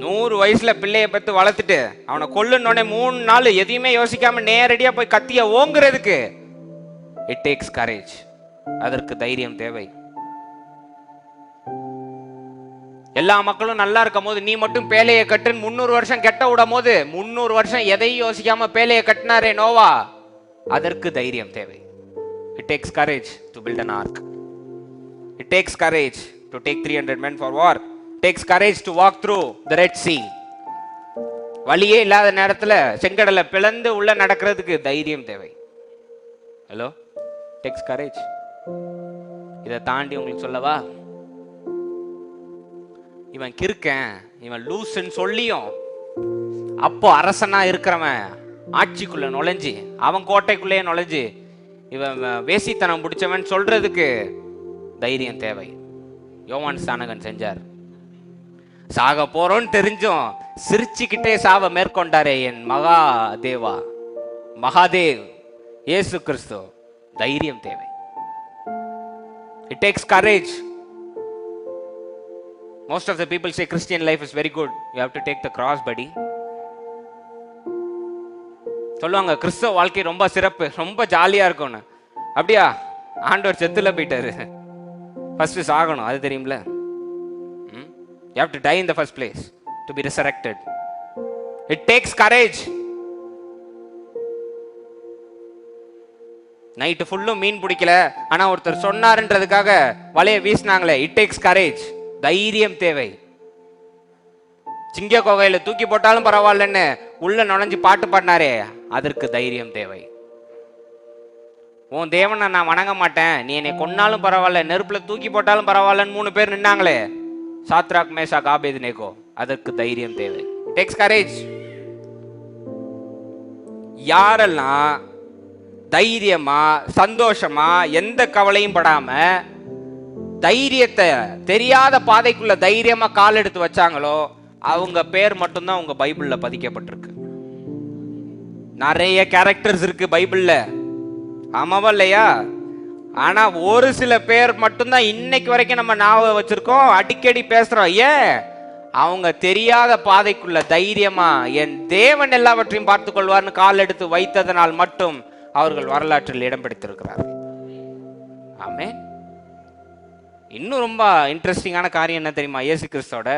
100 வயசுல பிள்ளைய பத்து வளர்த்துட்டு அவனை கொல்லுனோடனே 3 நாள் எதையுமே யோசிக்காம நேரடியா போய் கத்திய ஓங்குறதுக்கு it takes courage. அதற்கு தைரியம் தேவை. எல்லா மக்களும் நல்லா இருக்கும் போது நீ மட்டும் பேலையை கட்டுன்னு 300 வருஷம் கெட்ட விடும் போது 300 வருஷம் எதையும் யோசிக்காம பேலையை கட்டினாரே நோவா. அதற்கு தைரியம் தேவை. It takes courage to build an ark. It takes courage to take 300 men for war. It takes courage to walk through the Red Sea. வழியே இல்லாத நேரத்துல செங்கடலை பிளந்து உள்ள நடக்கிறதுக்கு தைரியம் தேவை. Hello, takes courage. இதை தாண்டி உங்களுக்கு சொல்லவா, இவன் கிறுக்கன், இவன் லூசுன்னு சொல்லியும் அப்போ அரசனா இருக்கிறவன் ஆட்சிக்குள்ள நுழைஞ்சு அவன் கோட்டைக்குள்ளேயே நுழைஞ்சு இவன் வேசித்தனம் பிடிச்சவன் சொல்றதுக்கு தைரியம் தேவை. யோவான் ஸ்நானகன் செஞ்சார். சாக போறோன்னு தெரிஞ்சும் சிரிச்சுக்கிட்டே சாவ மேற்கொண்டாரே என் மகாதேவ் இயேசு கிறிஸ்து. தைரியம் தேவை. It takes courage. Most of the people say Christian life is very good. You have to take the cross, buddy. சொல்லுவாங்க கிறிஸ்தவ வாழ்க்கை ரொம்ப சிறப்பு, ரொம்ப ஜாலியா இருக்கும்னு. அப்படியா? ஆண்டவர் செத்துல போயிட்டாரு. ஃபர்ஸ்ட் சாகணும், அது தெரியும்ல. You have to die in the first place to be resurrected. It takes courage. Night ஃபுல்லும் மீன் பிடிக்கல, ஆனா ஒருத்தர் சொன்னாருன்றதுக்காக வலைய வீசினாங்களே. It takes courage. தைரியம் தேவை. சிங்க கோகையில தூக்கி போட்டாலும் பரவாயில்லன்னு உள்ள நுழைஞ்சு பாட்டு பாடினாரே, அதற்கு தைரியம் தேவை. உன் தேவனை நான் வணங்க மாட்டேன், நீ என்னை கொன்னாலும் பரவாயில்ல, நெருப்புல தூக்கி போட்டாலும் பரவாயில்லன்னு 3 பேர் நின்னாங்களே, சாத்ராக் மேஷாக் ஆபேத்நேகோ. அதற்கு தைரியம் தேவை. It takes courage. யாரெல்லாம் தைரியமா சந்தோஷமா எந்த கவலையும் படாம தைரியத்தை தெரியாத பாதைக்குள்ள தைரியமா கால் எடுத்து வச்சாங்களோ அவங்க பேர் மட்டும்தான் உங்க பைபிள்ல பதிக்கப்பட்டிருக்கு. நிறைய கேரக்டர்ஸ் இருக்கு பைபிள்ல, ஆமாவா இல்லையா? ஆனா ஒரு சில பேர் மட்டும்தான் இன்னைக்கு வரைக்கும் நம்ம ஞாபகம் வச்சிருக்கோம், அடிக்கடி பேசுறோம். ஏன்? அவங்க தெரியாத பாதைக்குள்ள தைரியமா என் தேவன் எல்லாவற்றையும் பார்த்துக் கொள்வார்னு கால் எடுத்து வைத்ததனால் மட்டும் அவர்கள் வரலாற்றில் இடம் பிடித்திருக்கிறார்கள். ஆமென். இன்னும் ரொம்ப இன்ட்ரெஸ்டிங்கான காரியம் என்ன தெரியுமா? இயேசு கிறிஸ்தோட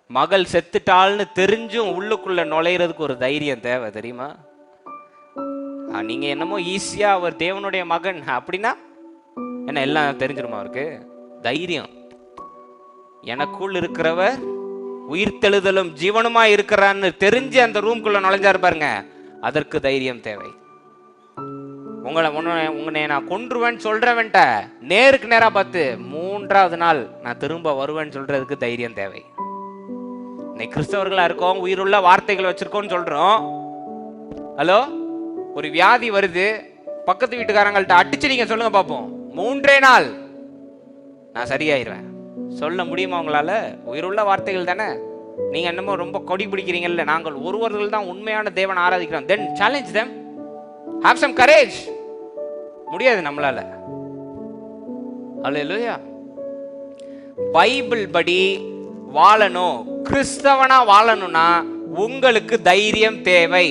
மகள் செத்துட்டாள்னு தெரிஞ்சும் உள்ளுக்குள்ள நுழையிறதுக்கு ஒரு தைரியம் தேவை தெரியுமா? நீங்க என்னமோ ஈஸியா அவர் தேவனுடைய மகன் அப்படின்னா என்ன எல்லாம் தெரிஞ்சிருமா? அவருக்கு தைரியம். எனக்குள் இருக்கிறவர் உயிர்த்தெழுதலும் ஜீவனுமா இருக்கிறான்னு தெரிஞ்சு அந்த ரூம்குள்ள நுழைஞ்சாரு பாருங்க, அதற்கு தைரியம் தேவை. உங்களை நான் கொன்றுவேன்னு சொல்றவன்ட்ட நேருக்கு நேரா பார்த்து 3வது நாள் நான் திரும்ப வருவேன்னு சொல்றதுக்கு தைரியம் தேவை. இன்னைக்கு கிறிஸ்தவர்களா இருக்கோம், உயிருள்ள வார்த்தைகள் வச்சிருக்கோம்னு சொல்றோம். ஹலோ, ஒரு வியாதி வருது, பக்கத்து வீட்டுக்காரங்கள்ட்ட அடிச்சு நீங்க சொல்லுங்க பார்ப்போம், 3 நாள் நான் சரியாயிருவேன். சொல்ல முடியுமா உங்களால? உயிருள்ள வார்த்தைகள் தானே. நீங்க என்னமோ ரொம்ப கொடி பிடிக்கிறீங்கல்ல, நாங்கள் ஒருவர்கள் தான் உண்மையான தேவன் ஆராதிக்கிறோம். தென் challenge them, have some courage. முடியாது நம்மளால. அல்லேலூயா. பைபிள் படி வாழணும், கிறிஸ்தவனா வாழணும்னா உங்களுக்கு தைரியம் தேவை.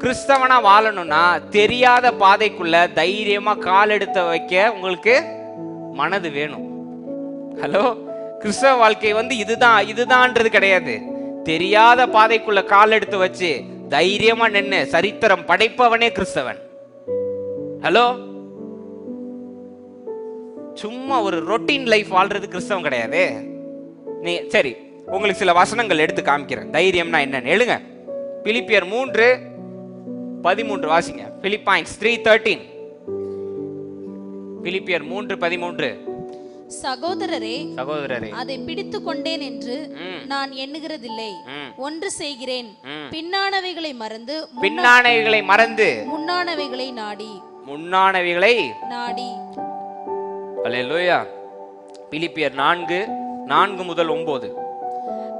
கிறிஸ்தவனா வாழணும்னா தெரியாத பாதைக்குள்ள தைரியமா கால் எடுத்து வைக்க உங்களுக்கு மனது வேணும். ஹலோ, கிறிஸ்தவ வாழ்க்கை இதுதான்ன்றது கிடையாது. தெரியாத பாதைக்குள்ள கால் எடுத்து வச்சு தைரியமா நின்று சரித்திரம் படைப்பவனே கிறிஸ்தவன். ஹலோ, சும்மா ஒரு ரொட்டீன் லைஃப் வாழ்றது கிறிஸ்தவம் கிடையாது. நீ சரி, உங்களுக்கு சில வசனங்கள் எடுத்து காமிக்கிறேன் தைரியம்னா என்னன்னு. எழுங்க, பிலிப்பியர் 3:13 வாசிங்க. பிலிப்பைன்ஸ் 3:13. பிலிப்பியர் 3:13. சகோதரரே, அதை பிடித்துக் கொண்டேன் என்று நான் எண்ணுகிறதில்லை. ஒன்று செய்கிறேன், பின்னானவைகளை மறந்து முன்னானவைகளை நாடி. அல்லேலூயா. பிலிப்பியர் 4:4 முதல் 9.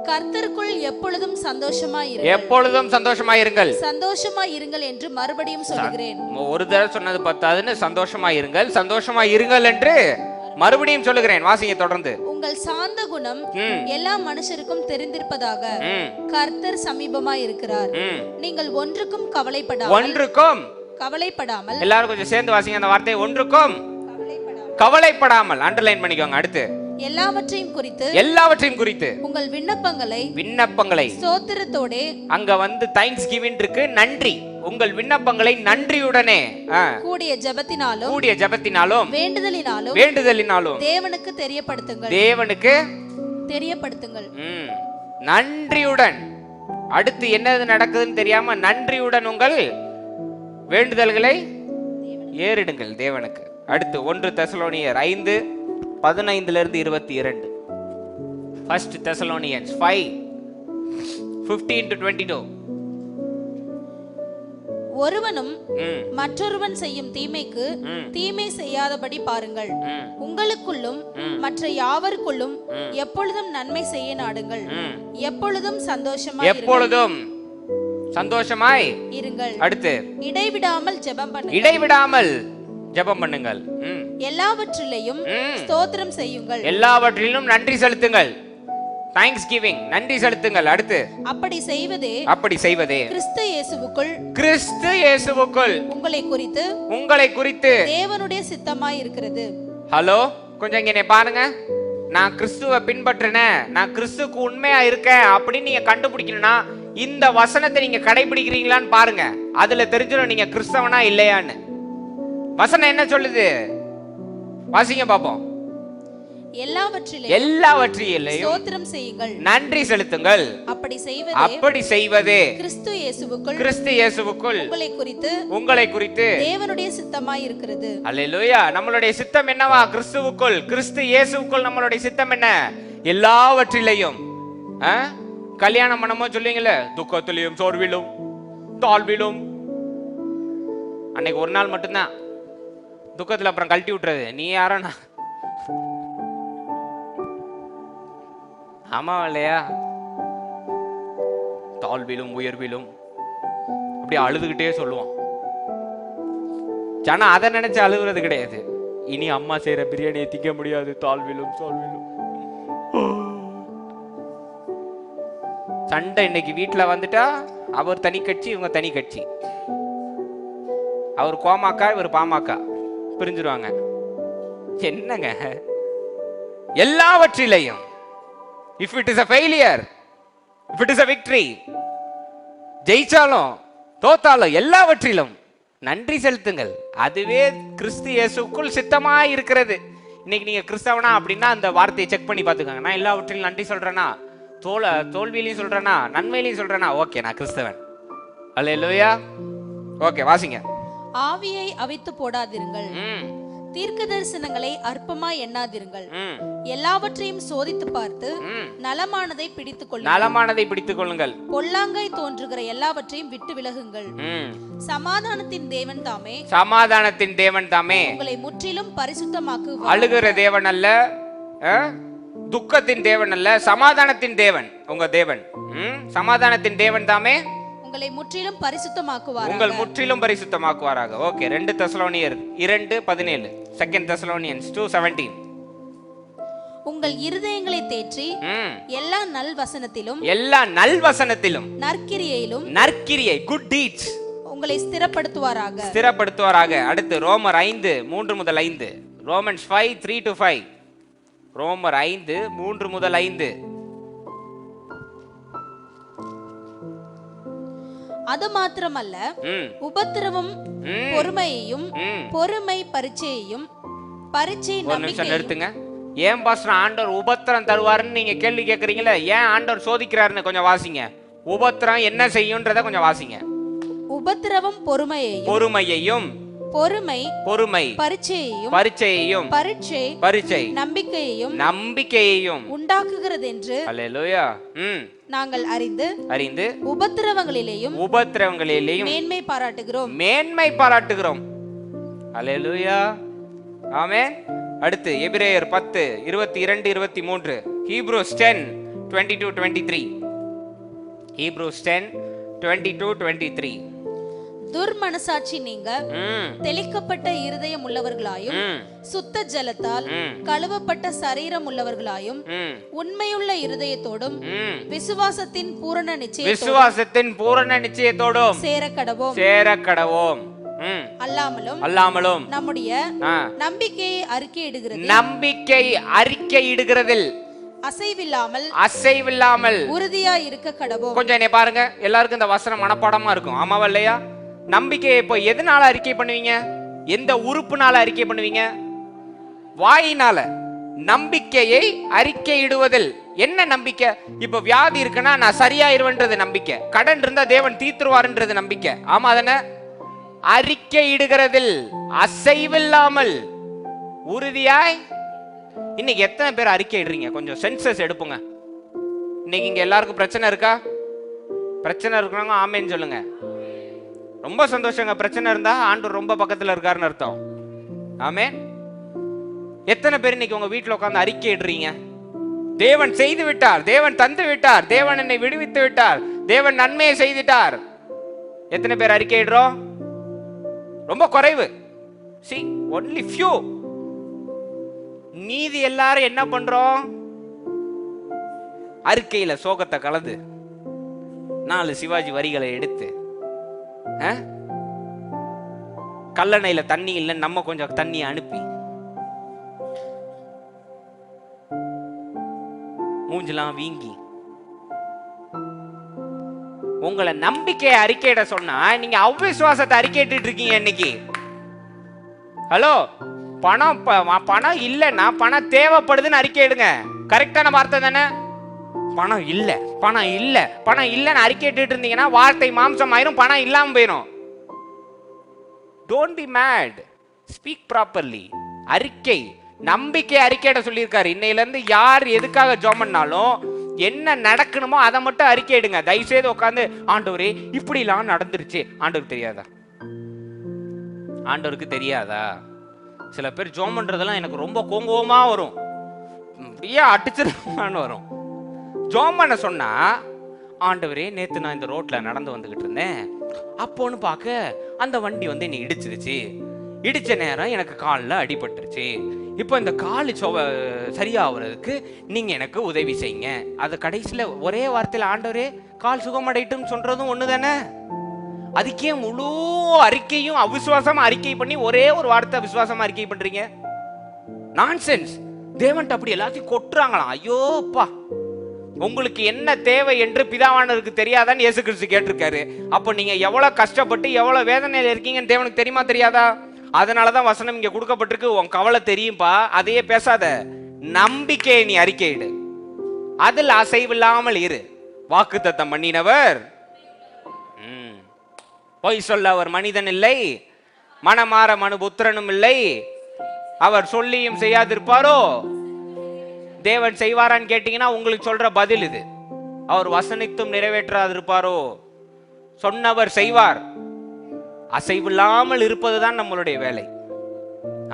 கர்த்தருக்குள் எப்பொழுதும் சந்தோஷமாயிருங்கள் என்று மறுபடியும் சொல்கிறேன். ஒரு தடவை சொன்னது பத்தாதுன்னு சந்தோஷமாயிருங்கள் என்று மறுபடியும் சொல்லுகிறேன். வாசிங்க தொடர்ந்து. உங்கள் சாந்த குணம் எல்லா மனுஷருக்கும் தெரிந்திருப்பதாக கர்த்தர் சமீபமாய் இருக்கிறார். நீங்கள் ஒன்றுக்கும் கவலைப்படாமல். எல்லாரும் கொஞ்சம் சேர்ந்து வாசிங்க அந்த வார்த்தையை. ஒன்றுக்கும் கவலைப்படாமல் அண்டர்லைன் பண்ணிக்கோங்க. அடுத்து எல்லாவற்றையும் குறித்து உங்கள் விண்ணப்பங்களை ஸ்தோத்திரத்தோட, அங்க வந்து தேங்க்ஸ் கிவிங் இருக்கு, நன்றி. உங்கள் விண்ணப்பங்களை நன்றியுடனே கூடிய ஜெபத்தினாலும் வேண்டுதலினாலும் தேவனுக்கு தெரியப்படுத்துங்கள். நன்றியுடன். அடுத்து என்னது நடக்குதுன்னு தெரியாம நன்றியுடன் உங்கள் வேண்டுதல்களை ஏறிடுங்கள் தேவனுக்கு. அடுத்து 1 தெசலோனியர் 5:15-22. 1 தெசலோனியன்ஸ் 5:15-22. ஒருவனும் மற்றொருவன் செய்யும் தீமைக்கு தீமை செய்யாதபடி பாருங்கள். உங்களுக்குள்ளும் மற்ற யாவருக்குள்ளும் எப்பொழுதும் நன்மை செய்ய நாடுங்கள். எப்பொழுதும் சந்தோஷமாய் இருங்கள். அடுத்து இடைவிடாமல் ஜெபம் பண்ணுங்கள். எல்லாவற்றிலும் ஸ்தோத்திரம் செய்யுங்கள். எல்லாவற்றிலும் நன்றி செலுத்துங்கள். தேங்க்ஸ் கிவிங், நன்றி செலுத்துங்கள். அடுத்து அப்படி செய்வதே கிறிஸ்து இயேசுவுக்குள் உங்களை குறித்து தேவனுடைய சித்தமாய் இருக்கிறது. ஹலோ, கொஞ்சம் இங்க பாருங்க. நான் கிறிஸ்துவை பின்பற்றினேன், நான் கிறிஸ்துக்கு உண்மையா இருக்கேன் அப்படின்னு நீங்க கண்டுபிடிக்கணும்னா இந்த வசனத்தை நீங்க கடைபிடிக்கிறீங்களான்னு பாருங்க. அதுல தெரிஞ்சிடும் நீங்க கிறிஸ்தவனா இல்லையான்னு. வசனம் என்ன சொல்லுது? வாசிங்க பாப்போம். எல்லாவற்றிலும் ஸ்தோத்திரம் செய்யுங்கள், நன்றி செலுத்துங்கள். அப்படி செய்வதே கிறிஸ்து இயேசுவுக்குள் உங்களை குறித்து தேவனுடைய சித்தமாய் இருக்கிறது. அல்லேலூயா. நம்மளுடைய சித்தம் என்னவா? கிறிஸ்து இயேசுவுக்குள் நம்மளுடைய சித்தம் என்ன? எல்லாவற்றிலையும். கல்யாணம் பண்ணமோ சொல்லுவீங்களே, துக்கத்திலையும் சோர்விலும் தாழ்விலும். அன்னைக்கு ஒரு நாள் மட்டும்தான் துக்கத்துல, அப்புறம் கழட்டி விட்டுறது. நீ யாரா? ஆமா இல்லையா? தாழ்விலும் உயர்விலும் அப்படி அழுதுகிட்டே சொல்லுவான். ஆனா அதை நினைச்சு அழுகுறது கிடையாது. இனி அம்மா செய்யற பிரியாணியை திங்க முடியாது, தாழ்விலும் சோழ்விலும். சண்டை இன்னைக்கு வீட்டுல வந்துட்டா அவர் தனி கட்சி, இவங்க தனி கட்சி. அவர் கோமாக்கா, இவர் பாமாக்கா, பிரிஞ்சிருவாங்க. என்னங்க எல்லாவற்றிலையும். If it is a failure, if it is a victory, ஜெயிச்சாலும் தோத்தாலும் எல்லாவற்றிலும் நன்றி செலுத்துங்கள். அதுவே கிறிஸ்து இயேசுக்குள் சித்தமாய் இருக்கிறது. இன்னைக்கு நீங்க கிறிஸ்தவனா அப்படின்னா அந்த வார்த்தையை செக் பண்ணி பார்த்துக்கோங்க. நான் எல்லாவற்றிலும் நன்றி சொல்றேனா, தோல்வியிலையும் சொல்றேனா, நன்மையிலையும் சொல்றேனா, ஓகே நான் கிறிஸ்தவன். அல்லேலூயா. ஓகே வாசிங்க. ஆவியை அவித்து போடாதிருங்கள், தீர்க்க தரிசனங்களை அற்பமாய் எண்ணாதிருங்கள், எல்லாவற்றையும் சோதித்து பார்த்து நலமானதை பிடித்துக் கொள்ளுங்கள், பொல்லாங்காய் தோன்றுகிற எல்லாவற்றையும் விட்டு விலகுங்கள். சமாதானத்தின் தேவன் தாமே உங்களை முற்றிலும் பரிசுத்தமாக்குவார். அழுகிற தேவன் அல்ல, துக்கத்தின் தேவன் அல்ல, சமாதானத்தின் தேவன் உங்க தேவன். சமாதானத்தின் தேவன் தாமே உங்களை முற்றிலும் பரிசுத்தமாக்குவார். உங்கள் முற்றிலும் பரிசுத்தமாக்குவாராக. Okay, 2 தெசலோனியர் 2:17, 2 Thessalonians 2:17. உங்கள் இருதயங்களை தேற்றி எல்லா நல்வசனத்திலும் நற்கிரியை குட் டீட்ஸ் உங்களை ஸ்திரப்படுத்துவாராக. அடுத்து ரோமர் 5:3-5. ரோமன்ஸ் 5:3-5. ரோமர் 5:3-5. அது மாத்திரமல்ல, உபத்திரவம் பொறுமையையும், பொறுமை பரீட்சையையும், பரீட்சை நம்பிக்கையையும். நிறுத்துங்க. ஏன் பாஸ்டர் ஆண்டவர் உபத்திரம் தருவாருன்னு நீங்க கேள்வி கேக்குறீங்களா? ஏன் ஆண்டவர் சோதிக்கிறாருன்னு கொஞ்சம் வாசிங்க. உபத்திரம் என்ன செய்யும்ன்றத கொஞ்சம் வாசிங்க. உபத்திரவம் பொறுமையையும், பொறுமை பரீட்சையையும், பரீட்சை நம்பிக்கையையும் உண்டாக்குகிறது என்று அல்லேலூயா நாங்கள் அறிந்து உபத்திரவங்களிலேயும் மேன்மை பாராட்டுகிறோம். அல்லேலூயா. ஆமென். அடுத்து எபிரேயர் 10:22-23. ஹீப்ரூஸ் 10:22-23. ஹீப்ரூஸ் 10:22-23. துர்மனசாட்சி நீங்க தெளிக்கப்பட்ட இருதயம் உள்ளவர்களாயும், சுத்த ஜலத்தால் கழுவப்பட்ட சரீரம் உள்ளவர்களாயும், உண்மையுள்ள இருதயத்தோடும் விசுவாசத்தின் பூரண நிச்சயத்தோடும் சேரக்கடவோம். அல்லாமலும் நம்முடைய நம்பிக்கை அறிக்கையிடுகிறதில் அசைவில்லாமல் உறுதியாய் இருக்க கடவோம். கொஞ்சம் என்னை பாருங்க, எல்லாருக்கும் இந்த வசனம் மனப்பாடமா இருக்கும். ஆமாவா இல்லையா? நம்பிக்கையை இப்போ எதனால அறிக்கை பண்ணுவீங்க? எந்த உறுப்புனால அறிக்கை பண்ணுவீங்க? வாயினால. நம்பிக்கையை அறிக்கையிடுவதில். என்ன நம்பிக்கை? இப்ப வியாதி இருக்குன்னா நான் சரியாயிருவேன்றது நம்பிக்கை. கடன் இருந்தா தேவன் தீர்த்துருவாருன்றது நம்பிக்கை. ஆமா தானே? அறிக்கையிடுகிறதில் அசைவில்லாமல் உறுதியாய். இன்னைக்கு எத்தனை பேர் அறிக்கையிடுறீங்க? கொஞ்சம் சென்சஸ் எடுப்புங்க. இன்னைக்கு இங்க எல்லாருக்கும் பிரச்சனை இருக்கா? பிரச்சனை இருக்கிறவங்க ஆமேன்னு சொல்லுங்க. ரொம்ப சந்தோஷங்க. பிரச்சனை இருந்தா ஆண்டவர் ரொம்ப பக்கத்துல இருக்காருன்னு அர்த்தம். ஆமென். எத்தனை பேர் இன்னைக்கு உங்க வீட்டுல உட்கார்ந்து அறிக்கையிடுறீங்க? தேவன் செய்து விட்டார், தேவன் தந்து விட்டார், தேவன் என்னை விடுவித்து விட்டார், தேவன் நன்மையை செய்துட்டார். எத்தனை பேர் அறிக்கையிடுறோம்? ரொம்ப குறைவு. See, only few. மீதி எல்லாரும் என்ன பண்றோம்? அறிக்கையில சோகத்தை கலந்து 4 சிவாஜி வரிகளை எடுத்து, கல்லணையில தண்ணி இல்லைன்னு நம்ம கொஞ்சம் தண்ணியை அனுப்பி, மூஞ்சலாம் வீங்கி, உங்களை நம்பிக்கையை அறிக்கையிட சொன்னா நீங்க அவிசுவாசத்தை அறிக்கையிட்டு இருக்கீங்க இன்னைக்கு. ஹலோ, பணம் இல்லைன்னா பணம் தேவைப்படுதுன்னு அறிக்கையிடுங்க. கரெக்டான வார்த்தை தானே? பணம் இல்லைன்னு அறிக்கையிட்டு இருந்தீங்கன்னா வார்த்தை மாம்சம் ஆயிரும், பணம் இல்லாம போயிடும். Don't be made, speak properly. அறிக்கை, நம்பிக்கை அறிக்கையிட சொல்லியிருக்காரு. இன்னையில இருந்து யார் எதுக்காக ஜெபம் பண்ணாலும் என்ன நடக்கணுமோ அதை மட்டும் அறிக்கையிடுங்க. தயவுசெய்து உட்காந்து ஆண்டவரே இப்படிலாம் நடந்துருச்சு, ஆண்டவருக்கு தெரியாதா? ஆண்டவருக்கு தெரியாதா? சில பேர் ஜெபம் பண்றதெல்லாம் எனக்கு ரொம்ப கோங்கோமா வரும், அப்படியே அடிச்சிருக்கான்னு வரும். ஜெபம் பண்ண சொன்னா, ஆண்டவரே நேத்து நான் இந்த ரோட்ல நடந்து வந்துகிட்டு இருந்தேன், அப்போன்னு பார்க்க அந்த வண்டி வந்து என்னை இடிச்சிருச்சு, இடிச்ச நேரம் எனக்கு காலில் அடிபட்டுருச்சு, இப்போ இந்த கால் சரியாகிறதுக்கு நீங்க எனக்கு உதவி செய்யுங்க. அது கடைசியில் ஒரே வார்த்தையில் ஆண்டவரே கால் சுகமடைட்டுன்னு சொல்றதும் ஒண்ணு தானே? அதுக்கே முழு அறிக்கையும் அவிசுவாசமா அறிக்கை பண்ணி ஒரே ஒரு வார்த்தை விசுவாசமா அறிக்கை பண்றீங்க? நான்சென்ஸ். தேவன்ட்ட அப்படி எல்லாத்தையும் கொட்டுறாங்களாம். ஐயோப்பா, உங்களுக்கு என்ன தேவை என்று பிதாவானவருக்கு தெரியாதான்னு இயேசு கிறிஸ்து கேட்டிருக்காரு. அப்போ நீங்க எவ்வளவு கஷ்டப்பட்டு எவ்வளவு வேதனையில இருக்கீங்கன்னு தேவனுக்கு தெரியுமா தெரியாதா? அதனாலதான் வசனம் இங்க கொடுக்கப்பட்டிருக்கு. உன் கவலை தெரியும்பா, அதையே பேசாத, நம்பிக்கையை நீ அறிக்கையிடு, அதில் அசைவில்லாமல் இரு. வாக்குத்தத்தம் பண்ணினவர் பொய் சொல்ல அவர் மனிதன் இல்லை, மனமாற மனுபுத்திரனும் இல்லை. அவர் சொல்லியும் செய்யாதிருப்பாரோ? தேவன் செய்வாரான்னு கேட்டீங்கன்னா உங்களுக்கு சொல்ற பதில் இது. அவர் வசனித்தும் நிறைவேற்றாதிருப்பாரோ? சொன்னவர் செய்வார். அசைவில்லாமல் இருப்பதுதான் நம்மளுடைய வேலை.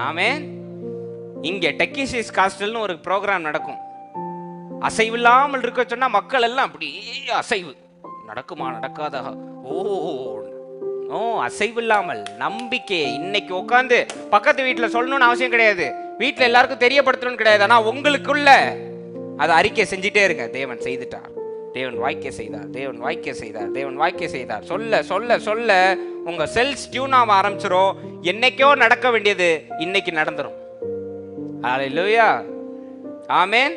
ஆமென். இங்க டெக்கிசிஸ் காஸ்டல்னு ஒரு ப்ரோக்ராம் நடக்கும். அசைவில்லாமல் இருக்க சொன்னா மக்கள் எல்லாம் அப்படியே அசைவு. நடக்குமா நடக்காதா? ஓ அசைவில்லாமல் நம்பிக்கையை இன்னைக்கு உட்காந்து பக்கத்து வீட்டுல சொல்லணும்னு அவசியம் கிடையாது, வீட்டுல எல்லாருக்கும் தெரியப்படுத்தணும்னு கிடையாது. ஆனா உங்களுக்குள்ள அதை அறிக்கை செஞ்சுட்டே இருங்க. தேவன் செய்துட்டார், தேவன் வாய்க்க செய்தார், தேவன் வாய்க்க செய்தார், தேவன் வாய்க்க செய்தார். சொல்ல சொல்ல சொல்ல உங்க செல்ஸ் டியூன் ஆக ஆரம்பிச்சிரும். என்னைக்கோ நடக்க வேண்டியது இன்னைக்கு நடந்துரும். ஹல்லேலூயா, ஆமென்.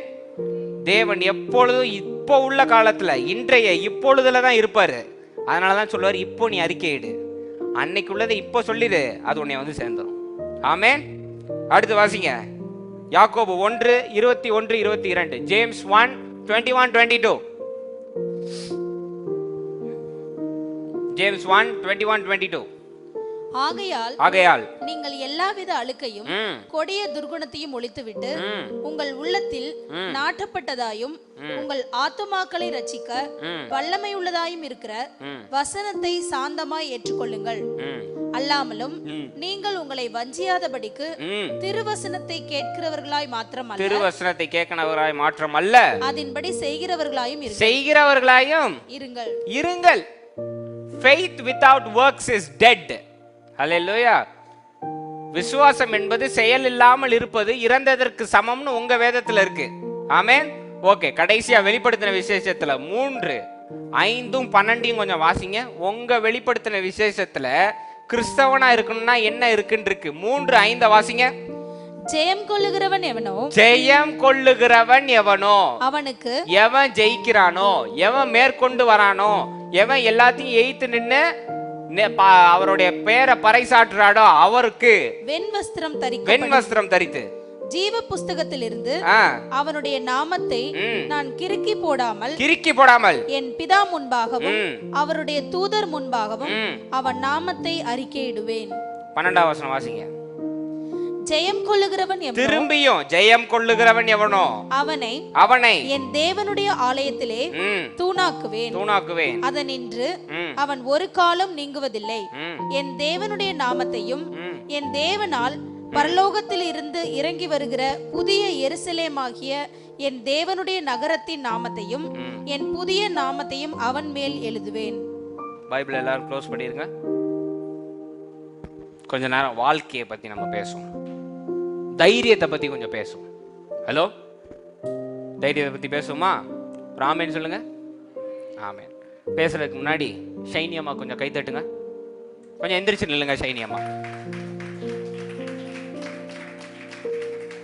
தேவன் எப்பொழுதும் இப்போ உள்ள காலத்துல இன்றைய இப்பொழுதுல தான் இருப்பாரு. அதனாலதான் சொல்லுவார், இப்போ நீ அறிக்கையிடு, அன்னைக்கு உள்ளதை இப்போ சொல்லிடு, அது உன்னை வந்து சேர்ந்துடும். ஆமென். அடுத்து வாசிங்க, யாக்கோபு 1:21-22, ஜேம்ஸ் 1:21-22, ஜேம்ஸ் 1:21-22. ஆகையால் நீங்கள் எல்லாவித அழுக்கையும் கொடிய துர்குணத்தையும் ஒழித்துவிட்டு உங்கள் உள்ளத்தில் நாட்டப்பட்டதாயும் உங்கள் ஆத்துமாக்களை ரட்சிக்க வல்லமை உள்ளதாயும் இருக்கிற வசனத்தை சாந்தமாய் ஏற்றுக்கொள்ளுங்கள். அல்லாமலும் நீங்கள் உங்களை வஞ்சியாதபடிக்கு திருவசனத்தை கேட்கிறவர்களாய் மாத்திரமல்ல, திருவசனத்தை கேட்கிறவர்களாய் மாத்திரமல்ல, அதன்படி செய்கிறவர்களாயும் இருங்கள். Faith without works is dead. ஹல்லேலூயா. விசுவாசம் என்பது செயல் இல்லாமல் இருப்பது இறந்ததற்கு சமம்னு உங்க வேதத்துல இருக்கு. ஆமென். ஓகே, கடைசியா வெளிப்படுத்தின விசேஷத்துல 3:5-12 கொஞ்சம் வாசிங்க. உங்க வெளிப்படுத்தின விசேஷத்துல கிறிஸ்தவனா இருக்கணும்னா என்ன இருக்குன்னு இருக்கு. 3:5 வாசிங்க. ஜெயம் கொள்ளுகிறவன் எவனோ அவனுக்கு, எவன் ஜெயிக்கிறானோ, எவன் மேற்கொண்டு வரானோ, எவன் எல்லாத்தையும் எய்த்து நின்னு அவருடைய பேரை பறைசாற்றுறாடோ அவருக்கு வெண்வஸ்திரம் தரித்து ஜீவ புஸ்தகத்திலிருந்து அவனுடைய நாமத்தை நான் கிறுக்கி போடாமல் என் பிதா முன்பாகவும் அவருடைய தூதர் முன்பாகவும் அவன் நாமத்தை அறிக்கையிடுவேன். 12ஆம் வசனம் வாசிங்க. ஜெயம் கொள்ளுகிறவன் திரும்பியும் ஜெயம் கொள்ளுகிறவன் எவனோ அவனை என் தேவனுடைய ஆலயத்திலே தூணாக்குவேன். அதனின்று அவன் ஒரு காலம் நீங்குவதில்லை. என் தேவனுடைய நாமத்தையும் என் தேவனால் பரலோகத்தில் இருந்து இறங்கி வருகிற புதிய எருசலேமாகிய என் தேவனுடைய நகரத்தின் நாமத்தையும் என் புதிய நாமத்தையும் அவன் மேல் எழுதுவேன். பைபிள் எல்லாரும் க்ளோஸ் பண்ணிருங்க. கொஞ்ச நேரம் வாழ்க்கையை பத்தி நம்ம பேசுவோம், தைரியத்தை பத்தி கொஞ்சம் பேசுவோம். ஹலோ, தைரியத்தை பத்தி பேசுவோமா? ஆமென் சொல்லுங்க. ஆமென். பேசுறதுக்கு முன்னாடி ஷைனியம்மா கொஞ்சம் கை தட்டுங்க. கொஞ்சம் எந்திரிச்சு நில்லுங்க ஷைனியம்மா.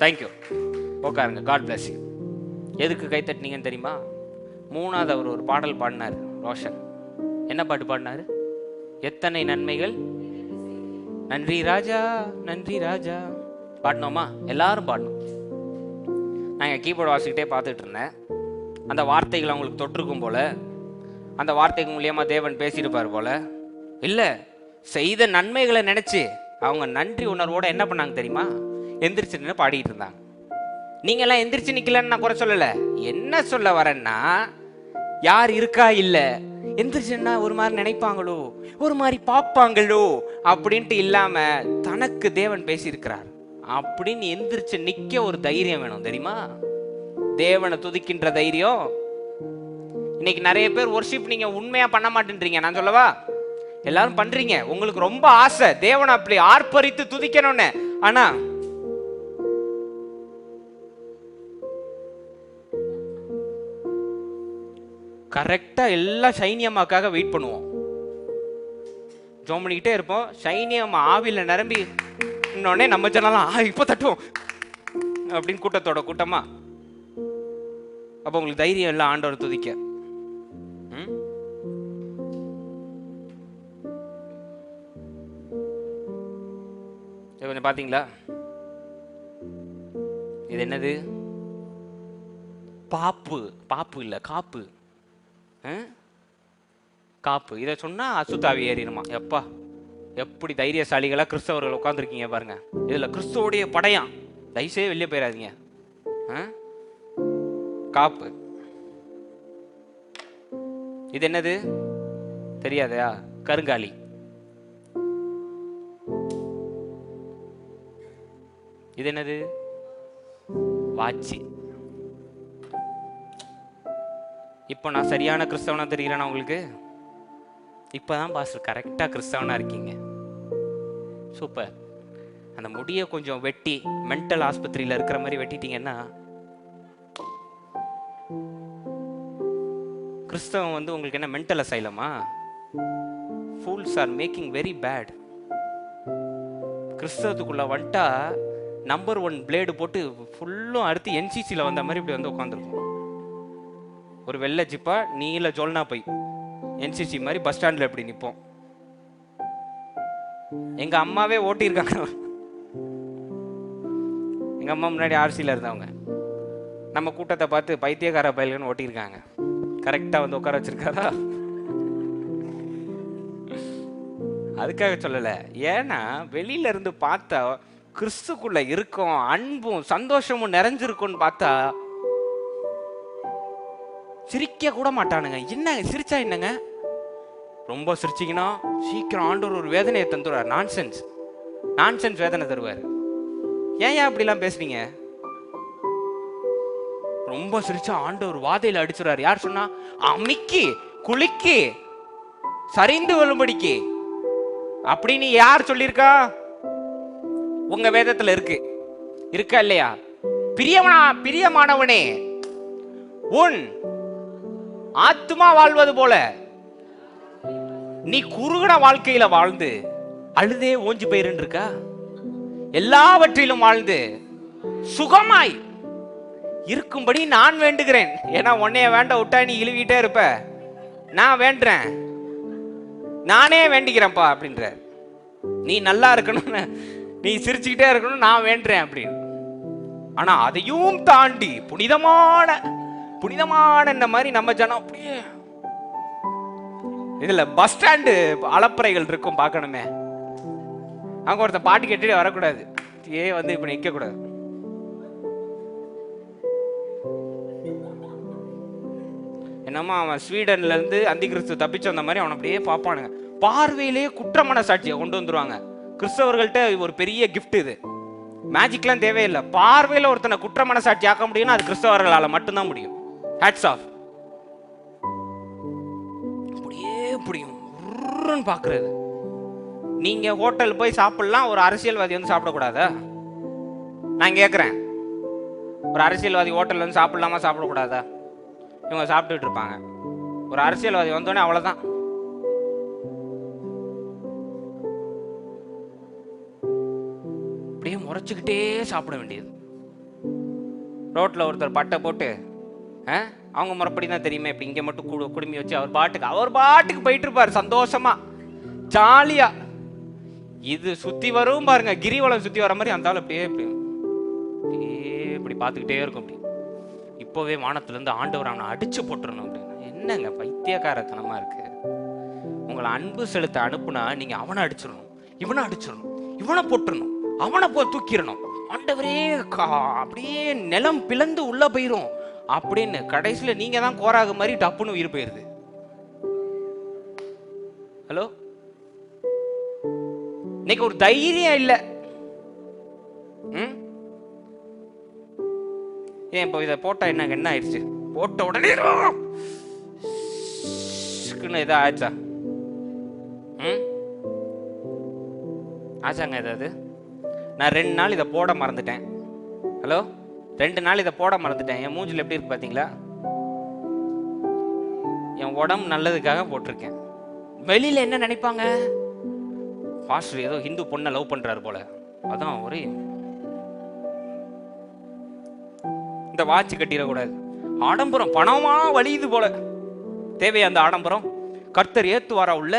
தேங்க்யூ. உட்காருங்க. God bless you. எதுக்கு கை தட்டினீங்கன்னு தெரியுமா? 3வது அவர் ஒரு பாடல் பாடினார், ரோஷன். என்ன பாட்டு பாடினாரு? எத்தனை நன்மைகள், நன்றி ராஜா நன்றி ராஜா. பாடணுமா? எல்லாரும் பாடணும். நாங்கள் கீபோர்டு வாசிக்கிட்டே பார்த்துட்டு இருந்தேன். அந்த வார்த்தைகள் அவங்களுக்கு தொட்டிருக்கும் போல, அந்த வார்த்தைகள் மூலியமா தேவன் பேசியிருப்பார் போல. இல்லை, செய்த நன்மைகளை நினைச்சு அவங்க நன்றி உணர்வோட என்ன பண்ணாங்க தெரியுமா? எந்திரிச்சு நின்று பாடிட்டு இருந்தாங்க. நீங்க எல்லாம் எந்திரிச்சு நிக்கலன்னு நான் குறை சொல்லல. என்ன சொல்ல வரேன்னா, யார் இருக்கா இல்ல, எந்திரிச்சுன்னா ஒரு மாதிரி நினைப்பாங்களோ, ஒரு மாதிரி பார்ப்பாங்களோ அப்படின்ட்டு இல்லாம தனக்கு தேவன் பேசியிருக்கிறார் அப்படின்னு எந்திரிச்சு நிக்க ஒரு தைரியம் வேணும் தெரியுமா? தேவனை துதிக்கின்ற தைரியம். இன்னைக்கு நிறைய பேர் வொர்ஷிப் நீங்க உண்மையா பண்ண மாட்டேன்றீங்க. நான் சொல்லவா? எல்லாரும் பண்றீங்க, உங்களுக்கு ரொம்ப ஆசை தேவனை அப்படி ஆர்ப்பரித்து துதிக்கணும்னு. ஆனா கரெக்டா எல்லாம் ஷைனியம்மாக்காக வெயிட் பண்ணுவோம், ஜோம் பண்ணிக்கிட்டே இருப்போம். ஷைனியம்மா ஆவில நிரம்பி இன்னொன்னே நம்ம ஜனலாம் இப்ப தட்டுவோம். அப்படின்னு கூட்டத்தோட கூட்டமா. அப்போ உங்களுக்கு தைரியம் இல்லை ஆண்டவர் துதிக்க. கொஞ்சம் பாத்தீங்களா? இது என்னது? பாப்பு. பாப்பு இல்ல, காப்பு. காப்பு. இதை சொன்னா அசுத்தாவி ஏறிடுமா? எப்பா, எப்படி தைரியசாலிகளா கிறிஸ்தவர்கள் உட்காந்துருக்கீங்க பாருங்க. இதுல கிறிஸ்துவோடைய படையாம். தயவுசெய்து வெளியே போயிடாதீங்க. காப்பு. இது என்னது தெரியாதா? கருங்காலி. இது என்னது? வாட்சி. இப்போ நான் சரியான கிறிஸ்தவனா தெரிகிறேன்னா உங்களுக்கு? இப்பதான் பாஸ்டர் கரெக்டா கிறிஸ்தவனா இருக்கீங்க. சூப்பர். அந்த முடியை கொஞ்சம் வெட்டி மென்டல் ஆஸ்பத்திரியில இருக்கிற மாதிரி வெட்டிட்டீங்கன்னா கிறிஸ்தவம் வந்து உங்களுக்கு என்ன மென்டல் அசைலமா? Fools are making very bad. கிறிஸ்தவத்துக்குள்ள வந்துட்டா நம்பர் 1 பிளேடு போட்டு ஃபுல்லும் அடுத்து என்சிசியில் வந்த மாதிரி இப்படி வந்து உட்காந்துருக்கும். ஒரு வெள்ளை ஜிப்பா நீல ஜோல்னா போய் என்சிசி மாதிரி பஸ் ஸ்டாண்டில் எப்படி நிற்போம். எங்க அம்மாவே ஓட்டியிருக்காங்க. எங்க அம்மா முன்னாடி ஆர்சியில் இருந்தவங்க நம்ம கூட்டத்தை பார்த்து பைத்தியக்கார பயல்கன்னு ஓட்டியிருக்காங்க. கரெக்டா வந்து உட்கார வச்சிருக்காரா? அதுக்காக சொல்லல. ஏன்னா வெளியில இருந்து பார்த்தா கிறிஸ்துக்குள்ள இருக்கும் அன்பும் சந்தோஷமும் நிறைஞ்சிருக்கும்னு பார்த்தா சிரிக்க கூட மாட்டானுங்க. என்ன சிரிச்சா என்னங்க? ரொம்ப சிரிச்சிங்கன்னா சீக்கிரம் ஆண்டவர் ஒரு வேதனையை தந்துடுவார். நான்சென்ஸ். நான்சென்ஸ் வேதனை தருவார். ஏன் அப்படிலாம் பேசுறீங்க? ரொம்ப சிரிச்சா ஆண்டவர் வாதையில அடிச்சுறாரு. யார் சொன்னா? அமிக்கி குளிக்கி சரிந்து விழும்படிக்கு அப்படின்னு யார் சொல்லியிருக்கா? உங்க வேதத்துல இருக்கு. இருக்கா இல்லையா? பிரியமானவனே, உன் ஆத்மா வாழ்வது போல நீ குறுகின வாழ்க்கையில வாழ்ந்து அழுதே ஓஞ்சி போயிருன்னு இருக்கா? எல்லாவற்றிலும் வாழ்ந்து சுகமாய் இருக்கும்படி நான் வேண்டுகிறேன். ஏன்னா உன்னைய வேண்ட விட்டா நீ இழுவிட்டே இருப்ப. நான் வேண்டுறேன், நானே வேண்டிக்கிறேன்ப்பா அப்படின்ற. நீ நல்லா இருக்கணும்னு, நீ சிரிச்சுக்கிட்டே இருக்கணும், நான் வேண்டுறேன் அப்படின்னு. ஆனா அதையும் தாண்டி புனிதமான இந்த மாதிரி நம்ம ஜனம் அப்படியே இதுல பஸ் ஸ்டாண்டு அலப்பறைகள் இருக்கும் பார்க்கணுமே. அங்க ஒருத்த பாட்டு கேட்டுட்டு வரக்கூடாது. வந்து இப்ப நிக்க கூடாது. என்னமா அவன் ஸ்வீடன்ல இருந்து அந்தி கிறிஸ்து தப்பிச்சு வந்த மாதிரி அவனை அப்படியே பார்ப்பானுங்க. பார்வையிலேயே குற்றமான சாட்சியை கொண்டு வந்துருவாங்க. கிறிஸ்தவர்கள்ட்ட ஒரு பெரிய கிஃப்ட் இது. மேஜிக்லாம் தேவையில்லை. பார்வையில ஒருத்தனை குற்றமான சாட்சி ஆக்க முடியும்னா அது கிறிஸ்தவர்களால மட்டும்தான் முடியும். Hats off. பாக்குறது. நீங்க ஹோட்டல் போய் சாப்பிடலாம், ஒரு அரசியல்வாதி வந்து சாப்பிடக்கூடாதா? நான் கேட்கிறேன், ஒரு அரசியல்வாதி ஹோட்டல் வந்து சாப்பிடலாமா சாப்பிடக்கூடாதா? இவங்க சாப்பிட்டுட்டு இருப்பாங்க. ஒரு அரசியல்வாதி வந்தோடனே அவ்வளவுதான். அப்படியே முறைச்சுக்கிட்டே சாப்பிட வேண்டியது. ரோட்ல ஒருத்தர் பட்டை போட்டு அவங்க முறைப்படி தான் தெரியுமே, இப்படி இங்க மட்டும் குடுமி வச்சு அவர் பாட்டுக்கு போயிட்டு இருப்பாரு சந்தோஷமா ஜாலியா. இது சுத்தி வரும் பாருங்க, கிரிவலம் சுத்தி வர மாதிரி அந்த ஆள் அப்படியே இப்படி பார்த்துக்கிட்டே இருக்கும். அப்படி இப்போவே வானத்துல இருந்து ஆண்டவர் அவனை அடிச்சு போட்டுறணும் அப்படின்னு. என்னங்க பைத்தியக்காரத்தனமா இருக்கு. உங்களை அன்பு செலுத்த அனுப்புனா நீங்க அவனை அடிச்சிடணும், இவனை அடிச்சிடணும், இவனை போட்டுறணும், அவனை போய் தூக்கிடணும். ஆண்டவரே அப்படியே நிலம் பிளந்து உள்ள போயிரும் அப்படின்னு கடைசியில நீங்க தான் கோராக மாதிரி டப்புன்னு உயிர் போயிருது. ஹலோ, இன்னைக்கு ஒரு தைரியம் இல்ல. ஏன் இப்போ இதை போட்டா என்ன ஆயிடுச்சு? போட்ட உடனே எதா ஆச்சா? ஆச்சாங்க ஏதாவது? நான் 2 நாள் இதை போட மறந்துட்டேன். ஹலோ, 2 நாள் இதை போட மறந்துட்டேன். என் மூஞ்சில் எப்படி இருக்கு பார்த்தீங்களா? என் உடம்பு நல்லதுக்காக போட்டிருக்கேன். வெளியில என்ன நினைப்பாங்க? பாஸ்டர் ஏதோ ஹிந்து பொண்ணை லவ் பண்றாரு போல. அதான் ஒரே இந்த வாட்ச் கட்டிடக்கூடாது. ஆடம்பரம் பணமா வலியுது போல. தேவையா அந்த ஆடம்பரம்? கர்த்தர் ஏத்துவாரா உள்ள?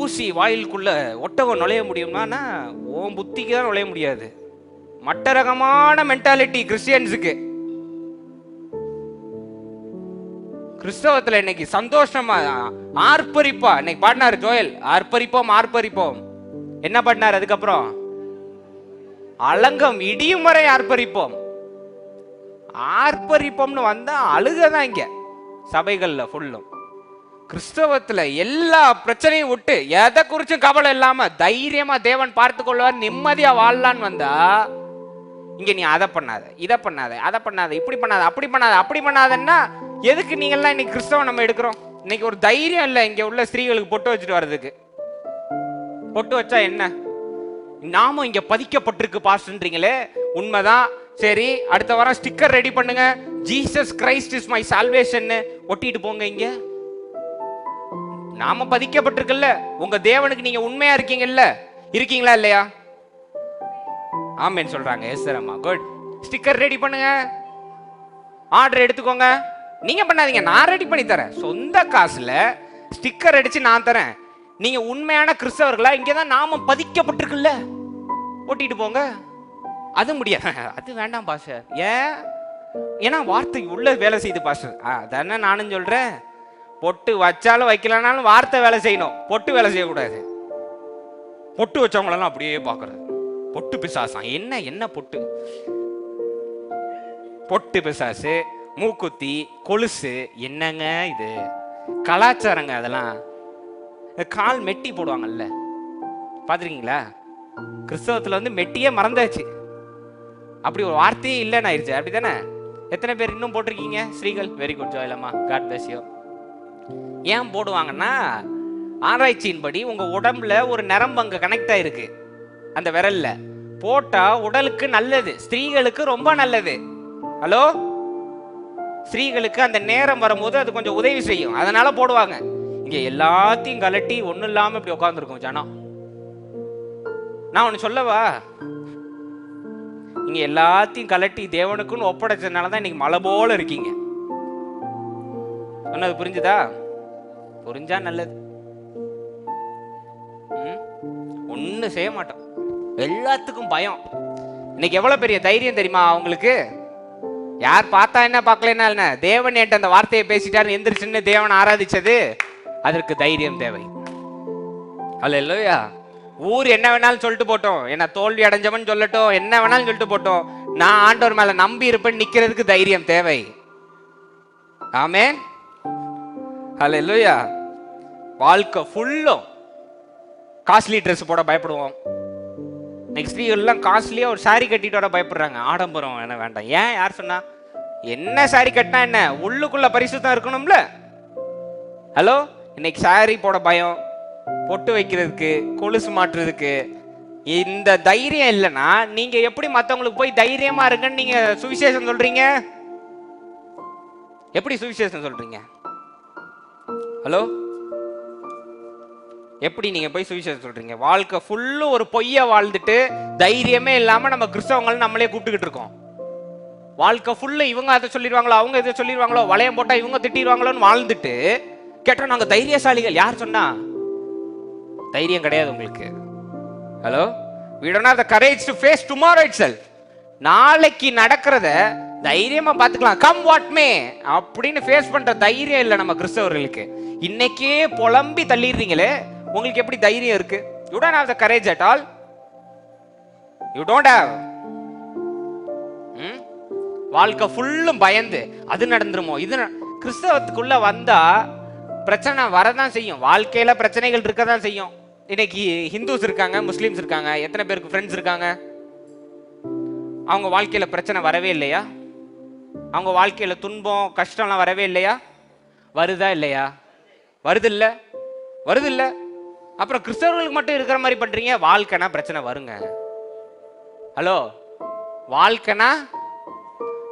ஊசி வாயிலுக்குள்ள ஒட்டகம் நுழைய முடியும்னா உன் புத்திக்கு தான் நுழைய முடியாது. மட்ட ரகமான மென்டாலிட்டி கிறிஸ்டியன்ஸுக்கு. கிறிஸ்தவத்துல இன்னைக்கு சந்தோஷமா ஆர்ப்பரிப்பா. இன்னைக்கு பாடினாரு ஜோயல், ஆர்ப்பரிப்போம் ஆர்ப்பரிப்போம். என்ன பாடினார் அதுக்கப்புறம்? அலங்கம் இடியும் வரை ஆர்ப்பரிப்போம். ஆர்ப்பரிப்போம்னு வந்தா அழுகதான் இங்க சபைகள்ல ஃபுல்லும். கிறிஸ்தவத்துல எல்லா பிரச்சனையும் விட்டு எதை குறிச்சும் கவலை இல்லாம தைரியமா தேவன் பார்த்து கொள்வார், நிம்மதியா வாழலான்னு வந்தா இங்க நீ அதை பண்ணாத, இதை பண்ணாத, அதை பண்ணாத, இப்படி பண்ணாத, அப்படி பண்ணாத, அப்படி பண்ணாதன்னா எதுக்கு நீங்கள்லாம் இன்னைக்கு கிறிஸ்தவம் நம்ம எடுக்கிறோம்? இன்னைக்கு ஒரு தைரியம் இல்லை இங்க உள்ள ஸ்திரீகளுக்கு பொட்டு வச்சுட்டு வர்றதுக்கு. பொட்டு வச்சா என்ன? நாமும் இங்க பதிக்கப்பட்டிருக்கு பாஸ்டர்ன்றீங்களே, உண்மைதான். சரி, அடுத்த வாரம் ஸ்டிக்கர் ரெடி பண்ணுங்க, Jesus Christ is my salvation ஒட்டிட்டு போங்க. இங்க நாம பதிக்கப்பட்டிருக்குல்ல, உங்க தேவனுக்கு நீங்க உண்மையா இருக்கீங்கல்ல, இருக்கீங்களா இல்லையா? ஆமென் சொல்றாங்க. எஸ் சார் அம்மா, குட். ஸ்டிக்கர் ரெடி பண்ணுங்க, ஆர்டர் எடுத்துக்கோங்க. நீங்க பண்ணாதீங்க, நான் ரெடி பண்ணி தரேன். சொந்த காசுல ஸ்டிக்கர் அடிச்சு நான் தரேன். நீங்க உண்மையான கிறிஸ்தவர்களா? இங்கதான் நாம பதிக்கப்பட்டிருக்குல்ல, ஒட்டிட்டு போங்க. அது முடியாது, அது வேண்டாம் பாஸ்டர். ஏன்னா வார்த்தை உள்ள வேலை செய்யுது பாஸ்டர். அதானே நானும் சொல்றேன். பொட்டு வச்சாலும் வைக்கலனாலும் வார்த்தை வேலை செய்யணும், பொட்டு வேலை செய்யக்கூடாது. பொட்டு வச்சவங்களெல்லாம் அப்படியே பார்க்கறது. பொட்டு பிசாசம். என்ன பொட்டு? பொட்டு பிசாசு, மூக்குத்தி, கொலுசு, என்னங்க இது? கலாச்சாரங்க அதெல்லாம். கால் மெட்டி போடுவாங்கல்ல, பார்த்துருக்கீங்களா? கிறிஸ்தவத்தில் வந்து மெட்டியே மறந்தாச்சு. அப்படி ஒரு வார்த்தையே இல்லைன்னு ஆயிடுச்சு. அப்படி தானே? எத்தனை பேர் இன்னும் போட்டிருக்கீங்க ஸ்ரீகள்? வெரி குட் ஜோயலம்மா, காட் பிளஸ் யூ. ஏன் போடுவாங்கன்னா, ஆராய்ச்சியின்படி உங்க உடம்புல ஒரு நரம்பு அங்க கனெக்ட் ஆயிருக்கு அந்த விரல்ல. போட்டா உடலுக்கு நல்லது, ஸ்திரீகளுக்கு ரொம்ப நல்லது. ஹலோ, ஸ்திரீகளுக்கு அந்த நேரம் வரும்போது அது கொஞ்சம் உதவி செய்யும், அதனால போடுவாங்க. இங்க எல்லாத்தையும் கலட்டி ஒன்னும் இல்லாம இப்படி உட்காந்துருக்கும் ஜனம். நான் ஒன்னு சொல்லவா? இங்க எல்லாத்தையும் கலட்டி தேவனுக்குன்னு ஒப்படைச்சதுனாலதான் இன்னைக்கு மலை போல இருக்கீங்க. சொன்னது புரிஞ்சுதா? புரிஞ்சா நல்லது. ஒண்ணு செய்ய மாட்டோம், எல்லாத்துக்கும் பயம். இன்னைக்கு எவ்வளவு பெரிய தைரியம் தெரியுமா அவங்களுக்கு? யார் பார்த்தா என்ன பார்க்கலன்னா என்ன, தேவன் என்கிட்ட அந்த வார்த்தையை பேசிட்டாரு எந்திரிச்சுன்னு தேவன் ஆராதிச்சது, அதற்கு தைரியம் தேவை. அல்லேலூயா. ஊர் என்ன வேணாலும் சொல்லிட்டு போட்டோம், என்ன தோல்வி அடைஞ்சவன் சொல்லட்டும், என்ன வேணாலும் சொல்லிட்டு போட்டோம், நான் ஆண்டவர் மேல நம்பி இருப்பேன் நிக்கிறதுக்கு தைரியம் தேவை. ஆமென். அல்லேலூயா. வாழ்க்கை ஃபுல்லும் காஸ்ட்லி ட்ரெஸ் போட பயப்படுவோம். நெக்ஸ்ட் எல்லாம் காஸ்ட்லியா ஒரு சாரி கட்டிட்டு வர பயப்படுறாங்க. ஆடம்பரம் என்ன வேண்டாம். ஏன்? யார் சொன்னா? என்ன சாரி கட்டினா என்ன, உள்ளுக்குள்ள பரிசுத்தம் இருக்கணும்ல. ஹலோ, இன்னைக்கு சாரி போட பயம், பொட்டு வைக்கிறதுக்கு, கொலுசு மாற்றுறதுக்கு. இந்த தைரியம் இல்லைன்னா நீங்க எப்படி மற்றவங்களுக்கு போய் தைரியமா இருக்குன்னு நீங்க சுவிசேஷம் சொல்றீங்க? எப்படி சுவிசேஷம் சொல்றீங்க? ஹலோ, எப்படி நீங்க போய் சுவிசேஷம் சொல்றீங்க? வாழ்க்கை ஃபுல்லு ஒரு பொய்ய வாழ்ந்துட்டு தைரியமே இல்லாம நம்ம கிறிஸ்தவங்கள் நம்மளே கூப்பிட்டுக்கிட்டு இருக்கோம். வாழ்க்கை ஃபுல்லு இவங்க அதை சொல்லிடுவாங்களோ, அவங்க இதை சொல்லிடுவாங்களோ, வளையம் போட்டா இவங்க திட்டிடுவாங்களோன்னு வாழ்ந்துட்டு கேட்டோம் நாங்க தைரியசாலிகள். யார் சொன்னா? தைரியம் கிடையாது உங்களுக்கு. Hello, we don't have the courage to face tomorrow itself. நாளைக்கு நடக்கிறத தைரியமா பாத்துக்கலாம், கம் வாட் மே அப்படின்னு ஃபேஸ் பண்ற தைரியம் இல்லை நம்ம கிறிஸ்தவர்களுக்கு. இன்னைக்கே புலம்பி தள்ளிடுறீங்களே, உங்களுக்கு எப்படி தைரியம் இருக்கு? you don't have the courage at all. you don't have. வாழ்க்கை ஃபுல்லும் பயந்து அது நடந்துருமோ இது. கிறிஸ்தவத்துக்குள்ள வந்தா பிரச்சனை வரதான் செய்யும், வாழ்க்கையில பிரச்சனைகள் இருக்கதான் செய்யும். இன்னைக்கு ஹிந்துஸ் இருக்காங்க, முஸ்லிம்ஸ் இருக்காங்க, எத்தனை பேருக்கு ஃப்ரெண்ட்ஸ் இருக்காங்க? அவங்க வாழ்க்கையில பிரச்சனை வரவே இல்லையா? அவங்க வாழ்க்கையில துன்பம் கஷ்டம்லாம் வரவே இல்லையா? வருதா இல்லையா? வருது இல்ல, வருது இல்ல. அப்புறம் கிறிஸ்தவர்களுக்கு மட்டும் இருக்கிற மாதிரி பண்றீங்க. வாழ்க்கைனா பிரச்சனை வருங்க. ஹலோ, வாழ்க்கைனா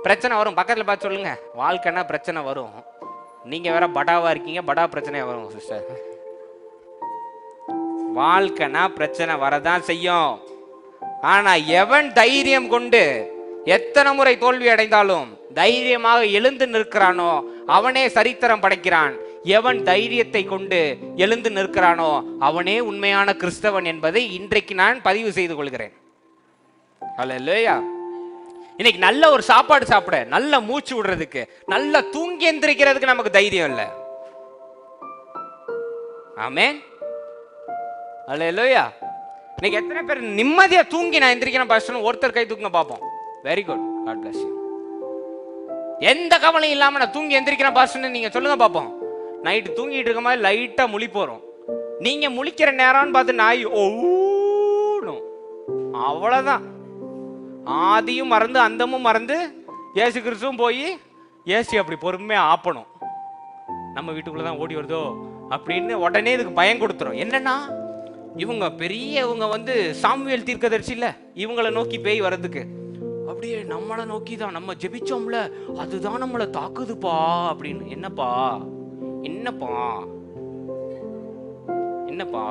பிரச்சனை வரும். பக்கத்துல பார்த்து சொல்லுங்க, வாழ்க்கைனா பிரச்சனை வரும். நீங்க வேற படாவா இருக்கீங்க, படா பிரச்சனையா வரும் சிஸ்டர். வாழ்க்கைனா பிரச்சனை வரதான் செய்யும். ஆனா எவன் தைரியம் கொண்டு எத்தனை முறை தோல்வி அடைந்தாலும் தைரியமாக எழுந்து நிற்கிறானோ அவனே சரித்திரம் படைக்கிறான். எவன் தைரியத்தை கொண்டு எழுந்து நிற்கிறானோ அவனே உண்மையான கிறிஸ்தவன் என்பதை இன்றைக்கு நான் பதிவு செய்து கொள்கிறேன். அல்லேலூயா. இன்னைக்கு நல்ல ஒரு சாப்பாடு சாப்பிட, நல்ல மூச்சு விடுறதுக்கு, நல்ல தூங்கி எந்திரிக்கிறதுக்கு நமக்கு தைரியம் இல்லை. ஆமென். அல்லேலூயா. இன்னைக்கு எத்தனை பேர் நிம்மதியா தூங்கி நான் எந்திரிக்கிறேன் பாஸ்டர்? ஒருத்தர் கை தூக்குங்க பாப்போம். Very good, God bless you. எந்த கவலையும் இல்லாம நான் தூங்கி எந்திரிக்கிறேன் பாஸ்டர் நீங்க சொல்லுங்க பாப்போம். நைட்டு தூங்கிட்டு இருக்க மாதிரி லைட்டா முழி போறோம். நீங்க முழிக்கிற நேரம்னு பார்த்து நாய் ஓடும், அவ்வளவுதான். ஆதியும் மறந்து அந்தமும் மறந்து ஏசு கிறிஸ்துவும் போய் ஏசி அப்படி பொறுமையா ஆப்பணும். நம்ம வீட்டுக்குள்ளதான் ஓடி வருதோ அப்படின்னு உடனே இதுக்கு பயம் கொடுத்துரும். என்னன்னா இவங்க பெரியவங்க சாமுவேல் தீர்க்கதரிசி இல்ல, இவங்களை நோக்கி பேய் வர்றதுக்கு அப்படியே நம்மளை நோக்கி தான் நம்ம ஜெபிச்சோம்ல அதுதான் நம்மளை தாக்குதுப்பா அப்படின்னு. என்னப்பா என்னப்பா என்னப்பா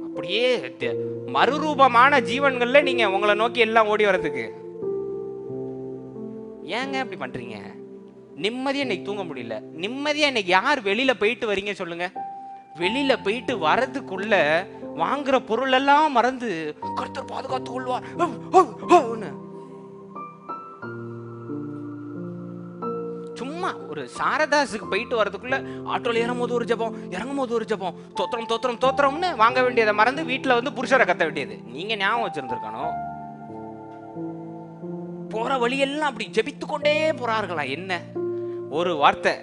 அப்படியே மறுரூபமான ஜீவன்கள்ல நீங்க உங்களை நோக்கி எல்லாம் ஓடி வர்றதுக்கு ஏங்க அப்படி பண்றீங்க? நிம்மதியா இன்னைக்கு தூங்க முடியல. நிம்மதியா இன்னைக்கு யார் வெளியில போயிட்டு வரீங்க சொல்லுங்க? வெளியில போயிட்டு வரதுக்குள்ள வாங்குற பொருள் எல்லாம் மறந்து கர்த்தர் பாதுகாத்து கொள்வார். சும்மா ஒரு சாரதாசுக்கு போயிட்டு வரதுக்குள்ள ஆட்டோல ஏறும்போது ஒரு ஜபம், இறங்கும் போது ஒரு ஜபம், தோத்திரம் தோத்திரம் தோத்திரம்னு வாங்க வேண்டியதை மறந்து வீட்டுல புருஷரை கத்த வேண்டியது. நீங்க ஞாபகம் வச்சிருந்திருக்கணும். போற வழியெல்லாம் அப்படி ஜெபித்து கொண்டே போறார்களா? என்ன ஒரு வார்த்தை,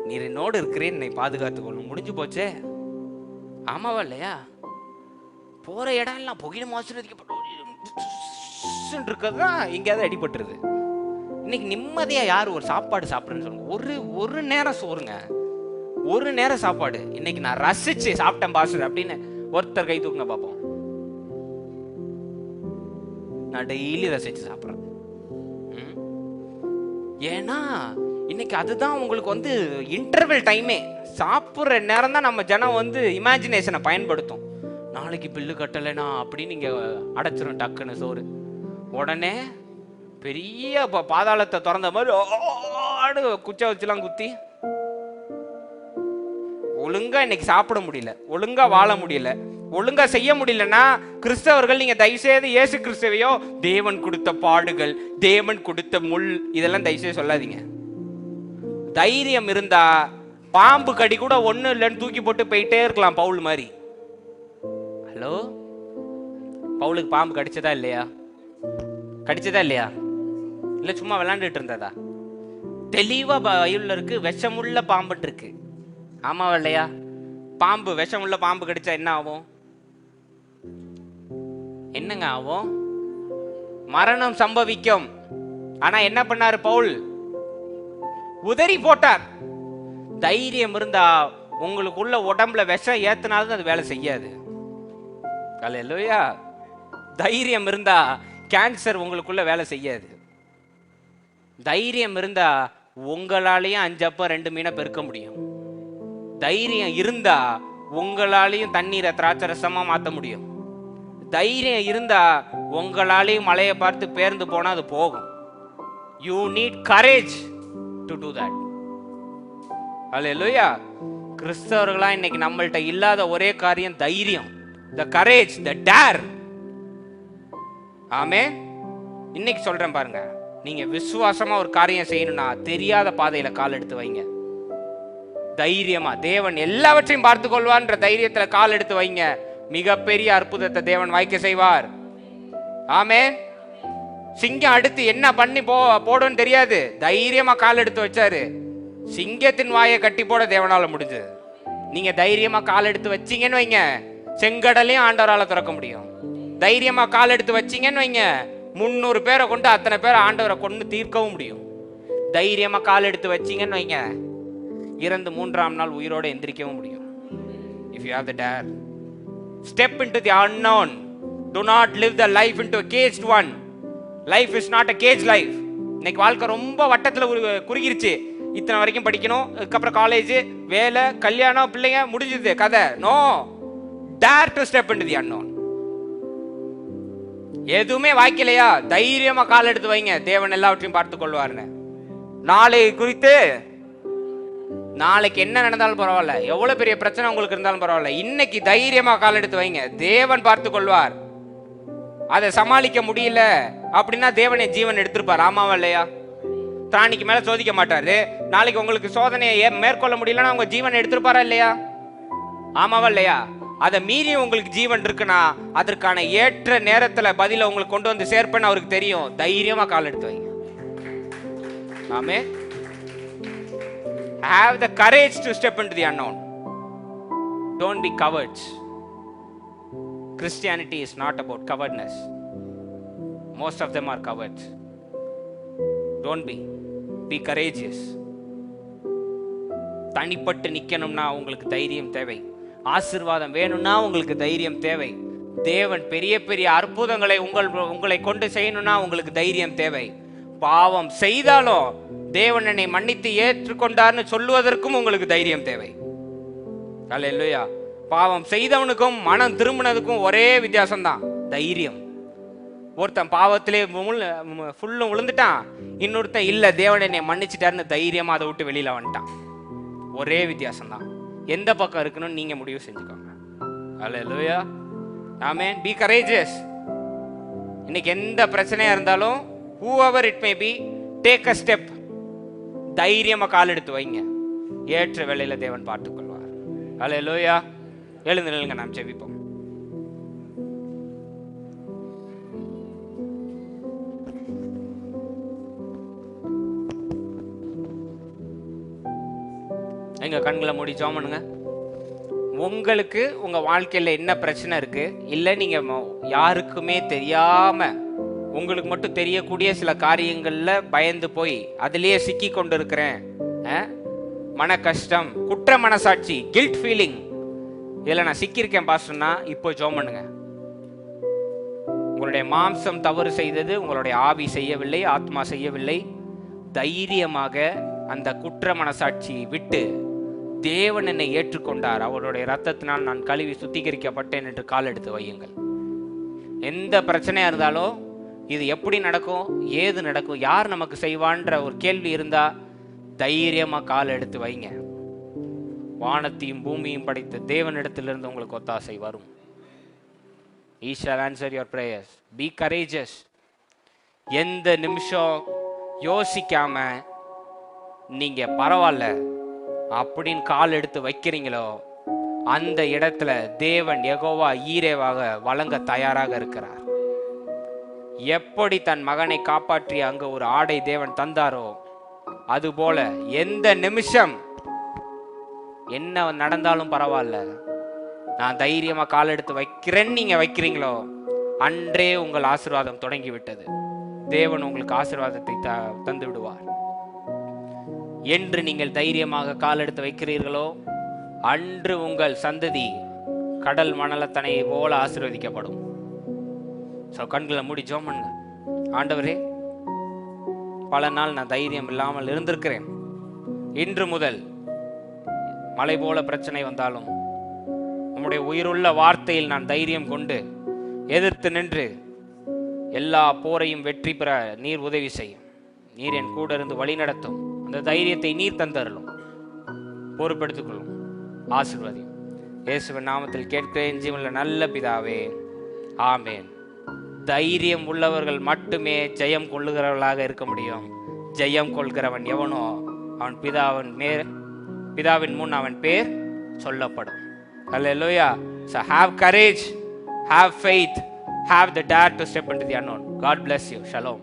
நீர் என்னோடு இருக்கிறேன், என்னை பாதுகாத்துக் கொள்ளும், முடிஞ்சு போச்சே. ஆமாவா இல்லையா? போற இடம் எல்லாம் புகையிலும் ஆசீர்வதிக்கப்பட்டு இருக்கிறதுதான் எங்கேயாவது அடிபட்டுருது. இன்னைக்கு நிம்மதியா யார் ஒரு சாப்பாடு சாப்பிடுன்னு சொல்லுங்க. ஒரு நேரம் சோறுங்க, ஒரு நேரம் சாப்பாடு இன்னைக்கு நான் ரசிச்சு சாப்பிட்டேன் பாஸ்டர் அப்படின்னு ஒருத்தர் கை தூக்குங்க பாப்போம். நான் டெய்லி ரசிச்சு சாப்பிட்றேன். ஏன்னா இன்னைக்கு அதுதான் உங்களுக்கு இன்டர்வெல் டைமே. சாப்பிட்ற நேரம் தான் நம்ம ஜனம் இமேஜினேஷனை பயன்படுத்தும். நாளைக்கு பில்லு கட்டலைனா அப்படின்னு நீங்க அடைச்சிரும் டக்குன்னு சோறு. உடனே பெரிய பாதாளத்தை திறந்த மாதிரி குச்சா வச்சுலாம் குத்தி ஒழுங்கா இன்னைக்கு சாப்பிட முடியல, ஒழுங்கா வாழ முடியல, ஒழுங்கா செய்ய முடியலன்னா கிறிஸ்தவர்கள் நீங்க தயவுசெய்து இயேசு கிறிஸ்துவையோ தேவன் கொடுத்த பாடுகள், தேவன் கொடுத்த முள் இதெல்லாம் தயவுசெய்து சொல்லாதீங்க. தைரியம் இருந்தா பாம்பு கடி கூட ஒண்ணு இல்லைன்னு தூக்கி போட்டு போயிட்டே இருக்கலாம் பவுல் மாதிரி. ஹலோ, பவுலுக்கு பாம்பு கடிச்சதா இல்லையா? கடிச்சதா இல்லையா? இல்ல சும்மா விளையாண்டுட்டு இருந்ததா? தெளிவா பைபிள்ல இருக்கு, விஷமுள்ள பாம்பு இருக்கு. ஆமாவா இல்லையா? பாம்பு, விஷமுள்ள பாம்பு கடிச்சா என்ன ஆகும்? என்னங்க ஆகும்? மரணம் சம்பவிக்கும். ஆனா என்ன பண்ணாரு பவுல்? உதறி போட்டார். தைரியம் இருந்தா உங்களுக்குள்ள உடம்புல விஷம் ஏத்தினாலும் அது வேலை செய்யாது. அல்லேலூயா. தைரியம் இருந்தா கேன்சர் உங்களுக்குள்ள வேலை செய்யாது. தைரியம் இருந்தா உங்களாலையும் 5 அப்பம் 2 மீனை பெருக்க முடியும். தைரியம் இருந்தா உங்களாலையும் தண்ணீரை திராட்சரசமா மாற்ற முடியும். தைரியம் இருந்தா உங்களாலையும் மலையை பார்த்து பேர்ந்து போனா அது போகும். You need courage to do that. Hallelujah. கிறிஸ்தவர்களா இன்னைக்கு நம்மள்ட்ட இல்லாத ஒரே காரியம் தைரியம், த கரேஜ், த டேர். ஆமென். இன்னைக்கு சொல்றேன் பாருங்க, நீங்க விசுவாசமா ஒரு காரியம் செய்யணும்னா தெரியாத பாதையில கால் எடுத்து வைங்க. தைரியமா தேவன் எல்லாவற்றையும் பார்த்து கொள்வார்ன்ற தைரியத்துல கால் எடுத்து வைங்க. மிகப்பெரிய அற்புதத்தை தேவன் வாய்க்க செய்வார். ஆமென். சிங்கம் அடுத்து என்ன பண்ணி போடுன்னு தெரியாது, தைரியமா கால் எடுத்து வச்சாரு. சிங்கத்தின் வாயை கட்டி போட தேவனால முடிஞ்சது. நீங்க தைரியமா கால் எடுத்து வச்சீங்கன்னு வைங்க, செங்கடலையும் ஆண்டவரால திறக்க முடியும். தைரியமா கால் எடுத்து வச்சீங்கன்னு வைங்க, 300 பேரை கொண்டு அத்தனை பேரை ஆண்டவரை கொண்டு தீர்க்கவும் முடியும். தைரியமா கால் எடுத்து வச்சீங்கன்னு வைங்க, இறந்து 3ஆம் நாள் உயிரோட எந்திரிக்கவும் முடியும். If you have the dare, step into the unknown. Do not live the life into a caged one. Life is not a cage life. இன்னைக்கு வாழ்க்கை ரொம்ப வட்டத்துல குறுகிருச்சு. இத்தனை வரைக்கும் படிக்கணும், அதுக்கப்புறம் காலேஜ், வேலை, கல்யாணம், பிள்ளைங்க, முடிஞ்சது கதை. No, dare to step into the unknown. எதுவுமே வாய்க்கலையா, தைரியமா கால் எடுத்து வைங்க, தேவன் எல்லாவற்றையும் பார்த்து கொள்வாருன்னு. நாளை குறித்து, நாளைக்கு என்ன நடந்தாலும் பரவாயில்ல, எவ்வளவு பெரிய பிரச்சனை உங்களுக்கு இருந்தாலும் பரவாயில்ல, இன்னைக்கு தைரியமா கால் எடுத்து வைங்க, தேவன் பார்த்து கொள்வார். அதை சமாளிக்க முடியல அப்படின்னா தேவனை ஜீவன் எடுத்திருப்பார், ஆமாவா இல்லையா? திராணிக்கு மேல சோதிக்க மாட்டாரு. நாளைக்கு உங்களுக்கு சோதனையை மேற்கொள்ள முடியலன்னா உங்க ஜீவன் எடுத்திருப்பாரா இல்லையா? ஆமாவா இல்லையா? அதை மீறி உங்களுக்கு ஜீவன் இருக்குன்னா அதற்கான ஏற்ற நேரத்துல பதில உங்களுக்கு கொண்டு வந்து சேர்ப்பேன்னு அவருக்கு தெரியும். தைரியமா கால் எடுத்து வைங்க. ஆமே. Have the courage to step into the unknown. Don't be cowards. Christianity is not about cowardness. Most of them are cowards. Don't be. Be courageous. தனிப்பட்டு நிக்கணும்னா உங்களுக்கு தைரியம் தேவை. ஆசீர்வாதம் வேணும்னா உங்களுக்கு தைரியம் தேவை. தேவன் பெரிய பெரிய அற்புதங்களை உங்களை கொண்டு செய்யணும்னா உங்களுக்கு தைரியம் தேவை. பாவம் செய்தாலும் தேவன் என்னை மன்னித்து ஏற்றுக்கொண்டார்னு சொல்லுவதற்கும் உங்களுக்கு தைரியம் தேவை. அல்லேலூயா. பாவம் செய்தவனுக்கும் மனம் திரும்பினதுக்கும் ஒரே வித்தியாசம்தான், தைரியம். ஒருத்தன் பாவத்திலே ஃபுல்லும் விழுந்துட்டான், இன்னொருத்தன் இல்ல தேவன் என்னை மன்னிச்சிட்டாருன்னு தைரியமா அதை விட்டு வெளியில வந்துட்டான். ஒரே வித்தியாசம்தான். எந்த பக்கம் இருக்கணும்னு நீங்க முடிவு செஞ்சுக்கோங்க. அல்லேலூயா. ஆமென். Be courageous. இன்னைக்கு எந்த பிரச்சனையா இருந்தாலும் whoever it may be, take a step. தைரியமா கால் எடுத்து வைங்க, ஏற்ற வேளையில தேவன் பார்த்துக் கொள்வார். அல்லேலூயா. எழுந்து நில்லுங்க, நாம் ஜெபிப்போம். எங்க கண்களை மூடி ஜெபம் பண்ணுங்க. உங்களுக்கு உங்க வாழ்க்கையில என்ன பிரச்சனை இருக்கு, இல்ல நீங்க யாருக்குமே தெரியாம உங்களுக்கு மட்டும் தெரியக்கூடிய சில காரியங்கள்ல பயந்து போய் அதிலேயே சிக்கி கொண்டு இருக்கிறேன், மன கஷ்டம், குற்ற மனசாட்சி, கில்ட் ஃபீலிங், இதுல நான் சிக்கியிருக்கேன் பாஸ்டர்னா இப்போ ஜெபம் பண்ணுங்க. உங்களுடைய மாம்சம் தவறு செய்தது, உங்களுடைய ஆவி செய்யவில்லை, ஆத்மா செய்யவில்லை. தைரியமாக அந்த குற்ற மனசாட்சியை விட்டு தேவன் என்னை ஏற்றுக்கொண்டார், அவருடைய ரத்தத்தினால் நான் கழுவி சுத்திகரிக்கப்பட்டேன் என்று கால் எடுத்து வையுங்கள். எந்த பிரச்சனையா இருந்தாலும் இது எப்படி நடக்கும், ஏது நடக்கும், யார் நமக்கு செய்வான்ற ஒரு கேள்வி இருந்தா தைரியமா கால் எடுத்து வைங்க. வானத்தையும் பூமியும் படைத்த தேவனிடத்திலிருந்து உங்களுக்கு ஒத்தாசை வரும். He shall answer your prayers. Be courageous. எந்த நிமிஷம் யோசிக்காம நீங்க பரவாயில்ல அப்படின்னு கால் எடுத்து வைக்கிறீங்களோ அந்த இடத்துல தேவன் யெகோவா ஈரேவாக வழங்க தயாராக இருக்கிறார். எப்படி தன் மகனை காப்பாற்றி அங்க ஒரு ஆடை தேவன் தந்தாரோ அதுபோல எந்த நிமிஷம் என்ன நடந்தாலும் பரவாயில்ல, நான் தைரியமா கால் எடுத்து வைக்கிறேன்னு நீங்க வைக்கிறீங்களோ அன்றே உங்கள் ஆசீர்வாதம் தொடங்கி விட்டது. தேவன் உங்களுக்கு ஆசீர்வாதத்தை தந்து விடுவார். என்று நீங்கள் தைரியமாக கால் எடுத்து வைக்கிறீர்களோ அன்று உங்கள் சந்ததி கடல் மணலத்தனையை போல ஆசீர்வதிக்கப்படும். கண்களை மூடி ஜெபம் பண்ணுங்க. ஆண்டவரே, பல நாள் நான் தைரியம் இல்லாமல் இருந்திருக்கிறேன். இன்று முதல் மலை போல பிரச்சனை வந்தாலும் உம்முடைய உயிருள்ள வார்த்தையில் நான் தைரியம் கொண்டு எதிர்த்து நின்று எல்லா போரையும் வெற்றி பெற நீர் உதவி செய்யும். நீர் என் கூட இருந்து வழி நடத்தும். அந்த தைரியத்தை நீர் தந்தருளும், பொறுப்பெடுத்துக் கொள்ளும், ஆசீர்வதியும். இயேசுவின் நாமத்தில் கேட்கிறேன் ஜீவனுள்ள நல்ல பிதாவே, ஆமேன். தைரியம் உள்ளவர்கள் மட்டுமே ஜெயம் கொள்ளுகிறவர்களாக இருக்க முடியும். ஜெயம் கொள்கிறவன் எவனோ அவன் பிதாவின் முன் அவன் பேர் சொல்லப்படும். Hallelujah. So have courage, have faith, have the dare to step into the unknown. God bless you. Shalom.